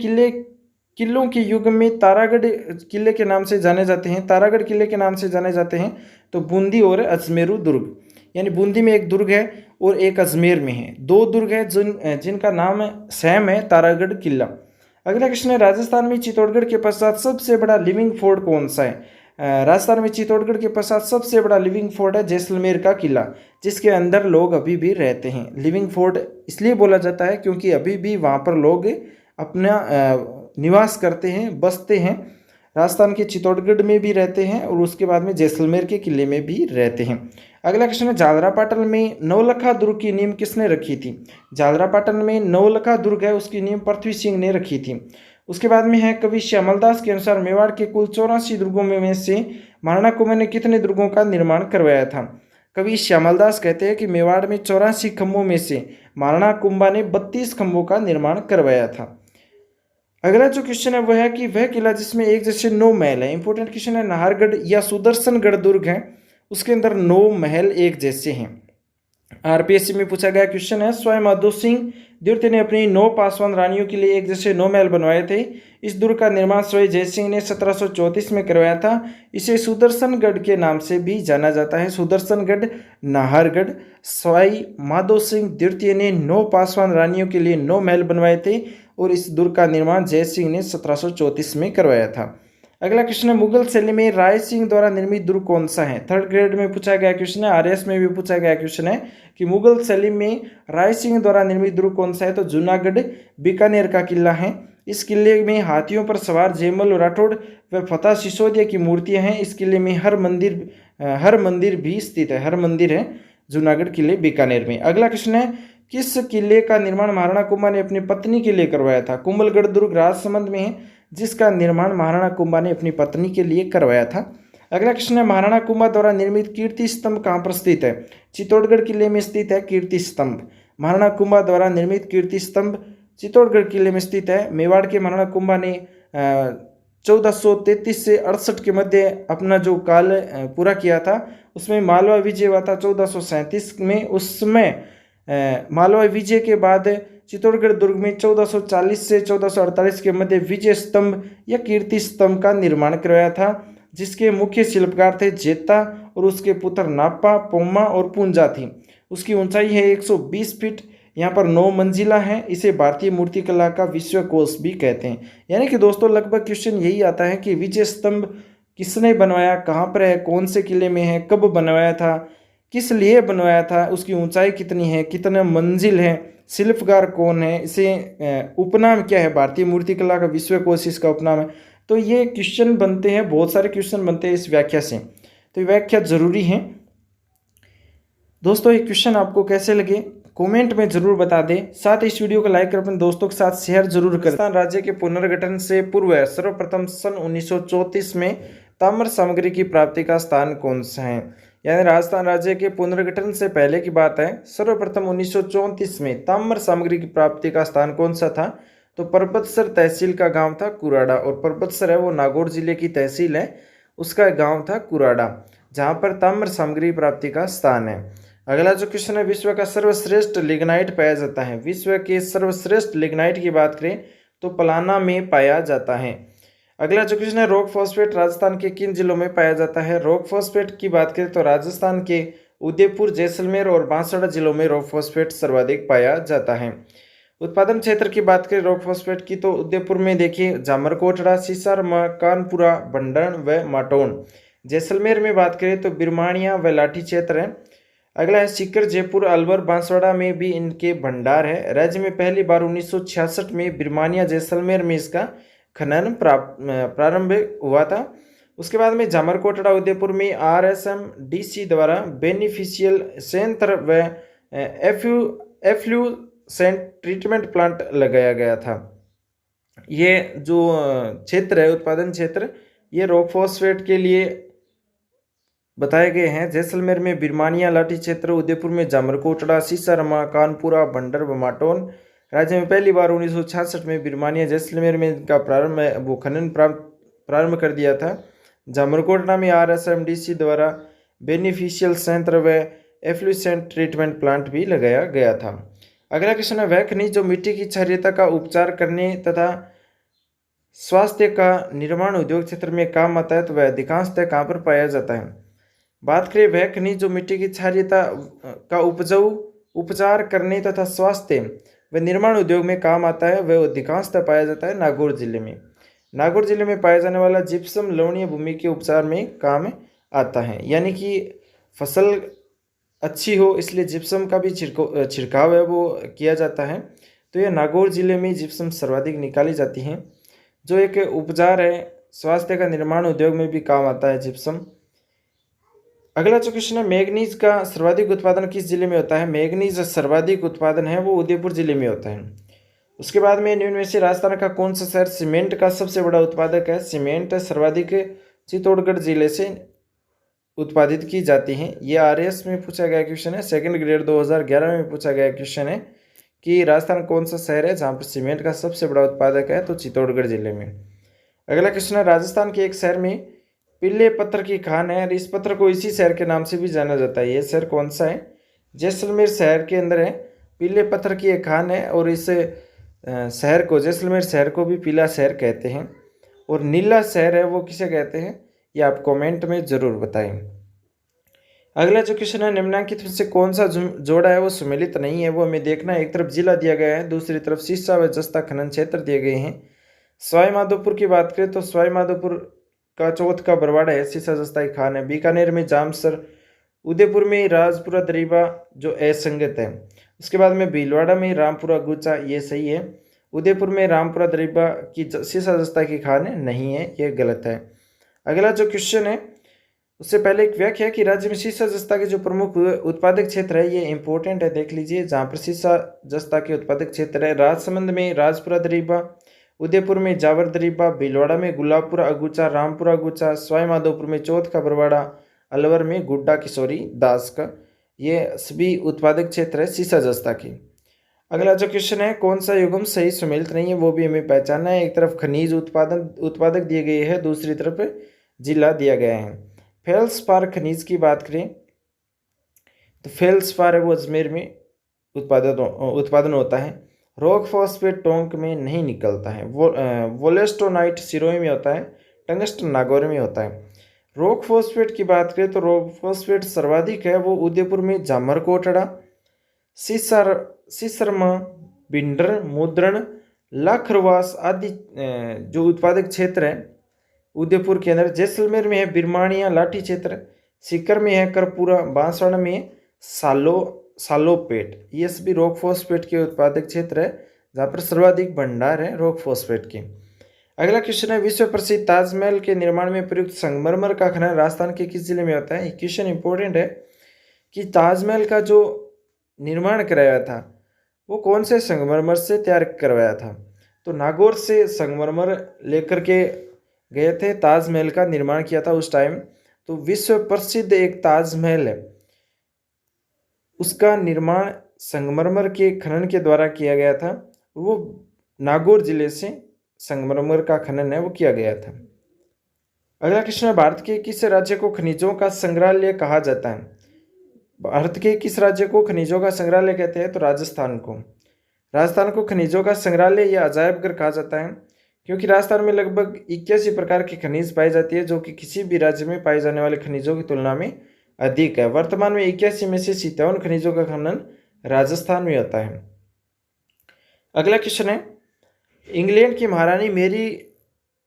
किलों के युग में तारागढ़ किले के नाम से जाने जाते हैं। तारागढ़ किले के नाम से जाने जाते हैं तो बूंदी और अजमेरू दुर्ग, यानी बूंदी में एक दुर्ग है और एक अजमेर में है। दो दुर्ग है जिनका नाम सेम है, तारागढ़ किला। अगला क्वेश्चन है, राजस्थान में चित्तौड़गढ़ के पश्चात सबसे बड़ा लिविंग फोर्ट कौन सा है? राजस्थान में चित्तौड़गढ़ के पश्चात सबसे बड़ा लिविंग फोर्ट है जैसलमेर का किला, जिसके अंदर लोग अभी भी रहते हैं। लिविंग फोर्ट इसलिए बोला जाता है क्योंकि अभी भी वहाँ पर लोग अपना निवास करते हैं, बसते हैं। राजस्थान के चित्तौड़गढ़ में भी रहते हैं और उसके बाद में जैसलमेर के किले में भी रहते हैं। अगला क्वेश्चन है, झालरापाटन में नवलखा दुर्ग की नींव किसने रखी थी? झालरापाटन में नवलखा दुर्ग है, उसकी नींव पृथ्वी सिंह ने रखी थी। उसके बाद में है, कवि श्यामलदास के अनुसार मेवाड़ के कुल 84 दुर्गों में से महाराणा कुंभा ने कितने दुर्गों का निर्माण करवाया था? कवि श्यामलदास कहते हैं कि मेवाड़ में 84 खंभों में से महाराणा कुंभा ने 32 खंभों का निर्माण करवाया था। अगला जो क्वेश्चन है वह है कि वह किला जिसमें एक जैसे 9 महल है। इंपॉर्टेंट क्वेश्चन है, नाहरगढ़ या सुदर्शनगढ़ दुर्ग है, उसके अंदर 9 महल एक जैसे हैं। आरपीएससी में पूछा गया क्वेश्चन है, स्वयं माधो सिंह द्वितीय ने अपनी 9 पासवान रानियों के लिए एक जैसे 9 महल बनवाए थे। इस दुर्ग का निर्माण स्वयं जय सिंह ने 1734 में करवाया था। इसे सुदर्शनगढ़ के नाम से भी जाना जाता है। सुदर्शनगढ़, नाहरगढ़। स्वयं माधो सिंह द्वितीय ने 9 पासवान रानियों के लिए 9 महल बनवाए थे और इस दुर्ग का निर्माण जय सिंह ने 1734 में करवाया था। अगला क्वेश्चन है, मुगल शैली में राय सिंह द्वारा निर्मित दुर्ग कौन सा है? 3rd ग्रेड में पूछा गया क्वेश्चन है, आरएस में भी पूछा गया क्वेश्चन है कि मुगल शैली में राय सिंह द्वारा निर्मित दुर्ग कौन सा है? तो जूनागढ़ बीकानेर का किला है। इस किले में हाथियों पर सवार जयमल राठौड़ व फतेह सिसोदिया की मूर्तियां हैं। इस किले में हर मंदिर भी स्थित है। हर मंदिर है जूनागढ़ किले बीकानेर में। अगला क्वेश्चन है, किस किले का निर्माण महाराणा कुंभा ने अपनी पत्नी के लिए करवाया था? कुंभलगढ़ दुर्ग राजसमंद में है, जिसका निर्माण महाराणा कुंभा ने अपनी पत्नी के लिए करवाया था। अगला क्वेश्चन है, महाराणा कुंभा द्वारा निर्मित कीर्ति स्तंभ कहाँ पर स्थित है? चित्तौड़गढ़ किले में स्थित है कीर्ति स्तंभ। महाराणा कुंभा द्वारा निर्मित कीर्ति स्तंभ चित्तौड़गढ़ किले में स्थित है। मेवाड़ के महाराणा कुंभा ने 1433 से 68 के मध्य अपना जो काल पूरा किया था, उसमें मालवा विजय हुआ था 1437 में। उसमें मालवा विजय के बाद चित्तौड़गढ़ दुर्ग में 1440 से 1448 के मध्य विजय स्तंभ या कीर्ति स्तंभ का निर्माण करवाया था, जिसके मुख्य शिल्पकार थे जेता और उसके पुत्र नापा, पोमा और पूंजा थी। उसकी ऊंचाई है 120 फीट। यहाँ पर 9 मंजिला है। इसे भारतीय मूर्तिकला का विश्वकोश भी कहते हैं। यानी कि दोस्तों लगभग क्वेश्चन यही आता है कि विजय स्तंभ किसने बनवाया, कहाँ पर है, कौन से किले में है, कब बनवाया था, किस लिए बनवाया था, उसकी ऊंचाई कितनी है, कितने मंजिल है, शिल्पकार कौन है, इसे उपनाम क्या है, भारतीय मूर्तिकला का विश्वकोश इसका उपनाम है। तो ये क्वेश्चन बनते हैं, बहुत सारे क्वेश्चन बनते हैं इस व्याख्या से, तो ये व्याख्या जरूरी है। दोस्तों ये क्वेश्चन आपको कैसे लगे कमेंट में जरूर बता दें। साथ ही इस वीडियो को लाइक कर अपने दोस्तों के साथ शेयर जरूर करें। राजस्थान राज्य के पुनर्गठन से पूर्व सर्वप्रथम सन 1934 में ताम्र सामग्री की प्राप्ति का स्थान कौन सा है? यानी राजस्थान राज्य के पुनर्गठन से पहले की बात है। सर्वप्रथम 1934 में ताम्र सामग्री की प्राप्ति का स्थान कौन सा था? तो परबतसर तहसील का गांव था कुराड़ा, और परबतसर है वो नागौर जिले की तहसील है, उसका गांव था कुराड़ा, जहां पर ताम्र सामग्री प्राप्ति का स्थान है। अगला जो क्वेश्चन है, विश्व का सर्वश्रेष्ठ लिग्नाइट पाया जाता है। विश्व के सर्वश्रेष्ठ लिग्नाइट की बात करें तो पलाना में पाया जाता है। अगला जो क्वेश्चन है, रॉक फॉस्फेट राजस्थान के किन जिलों में पाया जाता है? रॉक फॉस्फेट की बात करें तो राजस्थान के उदयपुर, जैसलमेर और बांसवाड़ा जिलों में रॉक फॉस्फेट सर्वाधिक पाया जाता है। उत्पादन क्षेत्र की बात करें रॉक फॉस्फेट की, तो उदयपुर में देखिए जामरकोटड़ा, सिसर, कानपुरा, भंडरण व माटोन। जैसलमेर में बात करें तो बिरमानिया व लाठी क्षेत्र है। अगला है सीकर, जयपुर, अलवर, बांसवाड़ा में भी इनके भंडार है। राज्य में पहली बार 1966 में बिरमानिया जैसलमेर में इसका खनन प्रारंभ हुआ था। उसके बाद में जामरकोटड़ा उदयपुर में RSMDC द्वारा बेनिफिशियल संयंत्र व एफ्लुएंट ट्रीटमेंट प्लांट लगाया गया था। ये जो क्षेत्र है, उत्पादन क्षेत्र, ये रॉक फॉस्फेट के लिए बताए गए हैं। जैसलमेर में बिरमानिया लाठी क्षेत्र, उदयपुर में जामरकोटड़ा, सीसारमा, कानपुरा, भंडर व माटोन। राज्य में पहली बार 1966 में बिरमानिया जैसलमेर में इनका खनन प्रारंभ कर दिया था। जामरकोटड़ा में RSMDC द्वारा बेनिफिशियल संयंत्र व एफ्लुएंट ट्रीटमेंट प्लांट भी लगाया गया था। अगला क्वेश्चन है, वह खनिज जो मिट्टी की क्षारीयता का उपचार करने तथा स्वास्थ्य का निर्माण उद्योग क्षेत्र में काम आता है, तो वह अधिकांशतः कहाँ पर पाया जाता है। बात करें वह खनिज जो मिट्टी की क्षारीयता का उपचार करने तथा स्वास्थ्य व निर्माण उद्योग में काम आता है, वह अधिकांशतः पाया जाता है नागौर जिले में। नागौर जिले में पाया जाने वाला जिप्सम लवणीय भूमि के उपचार में काम आता है, यानी कि फसल अच्छी हो इसलिए जिप्सम का भी छिड़काव है वो किया जाता है। तो यह नागौर जिले में जिप्सम सर्वाधिक निकाली जाती हैं, जो एक उपचार है, स्वास्थ्य का निर्माण उद्योग में भी काम आता है जिप्सम। अगला जो क्वेश्चन है, मैग्नीज का सर्वाधिक उत्पादन किस जिले में होता है। मैग्नीज सर्वाधिक उत्पादन है वो उदयपुर जिले में होता है। उसके बाद में निम्न में से राजस्थान का कौन सा शहर सीमेंट का सबसे बड़ा उत्पादक है। सीमेंट सर्वाधिक चित्तौड़गढ़ जिले से उत्पादित की जाती हैं। ये RS में पूछा गया क्वेश्चन है, सेकंड ग्रेड 2011 में पूछा गया क्वेश्चन है कि राजस्थान कौन सा शहर है जहाँ पर सीमेंट का सबसे बड़ा उत्पादक है, तो चित्तौड़गढ़ जिले में। अगला क्वेश्चन है, राजस्थान के एक शहर में पीले पत्थर की खान है और इस पत्थर को इसी शहर के नाम से भी जाना जाता है। ये शहर कौन सा है। जैसलमेर शहर के अंदर है, पीले पत्थर की एक खान है और इस शहर को, जैसलमेर शहर को भी पीला शहर कहते हैं। और नीला शहर है वो किसे कहते हैं, ये आप कमेंट में ज़रूर बताएं। अगला जो क्वेश्चन है, निम्नलिखित में से कौन सा जोड़ा है वो सुमेलित नहीं है, वो हमें देखना है। एक तरफ जिला दिया गया है, दूसरी तरफ सिरसा व जस्ता खनन क्षेत्र दिए गए हैं। सवाई माधोपुर की बात करें तो सवाई माधोपुर का चौथ का बरवाड़ा है, सिरसा जस्ता की खान है। बीकानेर में जामसर, उदयपुर में राजपुरा दरीबा जो असंगत है। उसके बाद में भीलवाड़ा में रामपुरा गुचा, ये सही है। उदयपुर में रामपुरा दरीबा की सिरसा जस्ता की खान नहीं है, ये गलत है। अगला जो क्वेश्चन है उससे पहले एक व्याख्या कि राज्य में सीसा जस्ता के जो प्रमुख उत्पादक क्षेत्र है, ये इंपॉर्टेंट है, देख लीजिए। जहाँ पर सीसा जस्ता के उत्पादक क्षेत्र है, राजसमंद में राजपुरा दरीबा, उदयपुर में जावर दरीबा, भीलवाड़ा में गुलाबपुरा अगुचा, रामपुरा अगुचा, सवाई माधोपुर में चौथ का बरवाड़ा, अलवर में गुड्डा किशोरी दास का, ये सभी उत्पादक क्षेत्र है सीसा जस्ता की। अगला जो क्वेश्चन है, कौन सा युग्म सही सुमेलित नहीं है, वो भी हमें पहचानना है। एक तरफ खनिज उत्पादक दिए गए हैं, दूसरी तरफ जिला दिया गया है। फेल्सपार खनिज की बात करें तो फेल्सपार है वो अजमेर में उत्पादन होता है। रॉक फॉस्फेट टोंक में नहीं निकलता है। वोलेस्टोनाइट सिरोही में होता है। टंगस्टन नागौर में होता है। रॉक फॉस्फेट की बात करें तो रॉक फॉस्फेट सर्वाधिक है वो उदयपुर में जामरकोटड़ा, सिसरमा, बिंडर, मुद्रण, लाखरवास आदि जो उत्पादक क्षेत्र है उदयपुर के अंदर। जैसलमेर में है बिरमानिया लाठी क्षेत्र, सीकर में है करपुरा, बांसवाड़ा में है सालोपेट। ये सभी रॉक फॉस्फेट के उत्पादक क्षेत्र है जहाँ पर सर्वाधिक भंडार है रॉक फॉस्फेट के। अगला क्वेश्चन है, विश्व प्रसिद्ध ताजमहल के निर्माण में प्रयुक्त संगमरमर का खनन राजस्थान के किस जिले में होता है। क्वेश्चन इंपॉर्टेंट है कि ताजमहल का जो निर्माण कराया था वो कौन से संगमरमर से तैयार करवाया था। तो नागौर से संगमरमर लेकर के गए थे, ताजमहल का निर्माण किया था उस टाइम। तो विश्व प्रसिद्ध एक ताजमहल है, उसका निर्माण संगमरमर के खनन के द्वारा किया गया था। वो नागौर जिले से संगमरमर का खनन है वो किया गया था। अगला क्वेश्चन है, भारत के किस राज्य को खनिजों का संग्रहालय कहा जाता है। भारत के किस राज्य को खनिजों का संग्रहालय कहते हैं। तो राजस्थान को खनिजों का संग्रहालय या अजायब घर कहा जाता है, क्योंकि राजस्थान में लगभग 81 प्रकार की खनिज पाई जाती है, जो कि किसी भी राज्य में पाए जाने वाले खनिजों की तुलना में अधिक है। वर्तमान में 81 में से 57 खनिजों का खनन राजस्थान में होता है। अगला क्वेश्चन है, इंग्लैंड की महारानी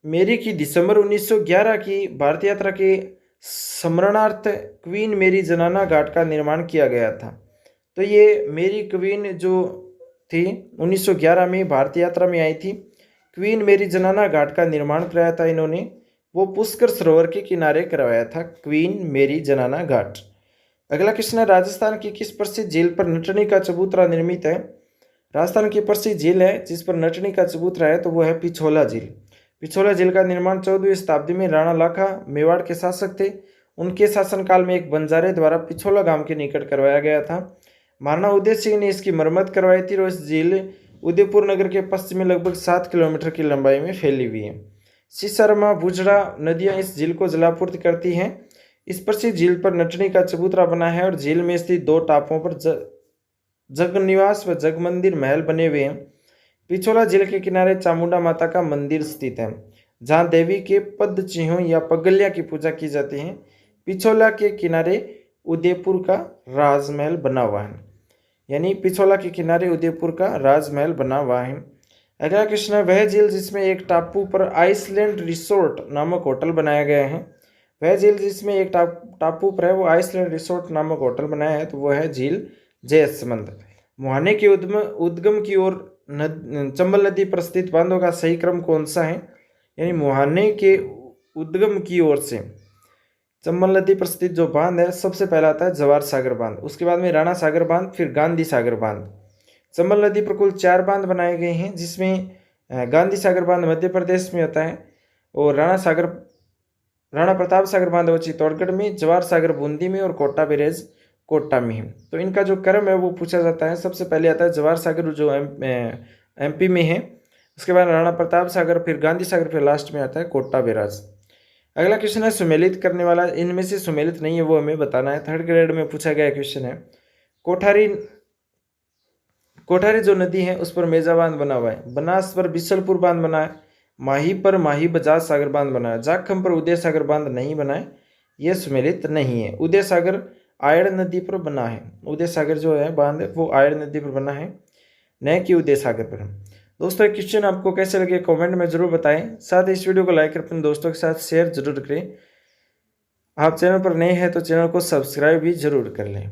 मेरी की दिसंबर 1911 की भारत यात्रा के स्मरणार्थ क्वीन मेरी जनाना घाट का निर्माण किया गया था। तो ये मेरी क्वीन जो थी 1911 में भारत यात्रा में आई थी, क्वीन मेरी जनाना घाट का निर्माण कराया था इन्होंने, वो पुष्कर सरोवर के किनारे करवाया था, क्वीन मेरी जनाना घाट। अगला क्वेश्चन है, राजस्थान की किस प्रसिद्ध झील पर नटनी का चबूतरा निर्मित है? राजस्थान की प्रसिद्ध झील है जिस पर नटनी का चबूतरा है तो वो है पिछोला झील। पिछोला झील का निर्माण 14वीं शताब्दी में राणा लाखा मेवाड़ के शासक थे, उनके शासनकाल में एक बंजारे द्वारा पिछोला गांव के निकट करवाया गया था। महाराणा उदय सिंह ने इसकी मरम्मत करवाई थी और इस झील उदयपुर नगर के पश्चिम में लगभग 7 किलोमीटर की लंबाई में फैली हुई है। सिसरमा बुजड़ा नदियां इस झील को जलापूर्ति करती हैं। इस प्रसिद्ध झील पर नटनी का चबूतरा बना है और झील में स्थित 2 टापुओं पर जगनिवास व जगमंदिर महल बने हुए हैं। पिछोला झील के किनारे चामुंडा माता का मंदिर स्थित है, जहां देवी के पद चिन्हों या पगलिया की पूजा की जाती है। पिछोला के किनारे उदयपुर का राजमहल बना हुआ है, यानी पिछोला के किनारे उदयपुर का राजमहल बना हुआ है। अगला क्वेश्चन है, वह झील जिसमें एक टापू पर आइसलैंड रिसोर्ट नामक होटल बनाया गया है? वह झील जिसमें एक टापू पर है वो आइसलैंड रिसोर्ट नामक होटल बनाया है तो वह है झील जयसमंद। मुहाने के उद्गम की ओर चंबल नदी पर स्थित बांधों का सही क्रम कौन सा है? यानी मुहाने के उद्गम की ओर से चंबल नदी पर स्थित जो बांध है सबसे पहला आता है जवाहर सागर बांध, उसके बाद में राणा सागर बांध, फिर गांधी सागर बांध। चंबल नदी पर कुल 4 बांध बनाए गए हैं, जिसमें गांधी सागर बांध मध्य प्रदेश में होता है और राणा प्रताप सागर बांध वो चित्तौड़गढ़ में, जवाहर सागर बूंदी में और कोटा बैरेज कोटा में है। तो इनका जो क्रम है वो पूछा जाता है। सबसे पहले आता है जवाहर सागर जो एमपी में है, उसके बाद राणा प्रताप सागर, फिर गांधी सागर, फिर लास्ट में आता है कोटा बैराज। अगला क्वेश्चन है, सुमेलित करने वाला इनमें से सुमेलित नहीं है वो हमें बताना है। 3rd ग्रेड में पूछा गया क्वेश्चन है। कोठारी जो नदी है उस पर मेजा बांध बना हुआ है, बनास पर बिशलपुर बांध बना है, माही पर माही बजाज सागर बांध बना है, जाखम पर उदय सागर बांध नहीं बना है, यह सुमेलित नहीं है। उदय सागर आयड़ नदी पर बना है, उदय सागर जो है बांध वो आयड़ नदी पर बना है, न कि उदय सागर पर। दोस्तों ये क्वेश्चन आपको कैसे लगे कमेंट में जरूर बताएं, साथ ही इस वीडियो को लाइक कर अपने दोस्तों के साथ शेयर जरूर करें। आप चैनल पर नए हैं तो चैनल को सब्सक्राइब भी जरूर कर लें।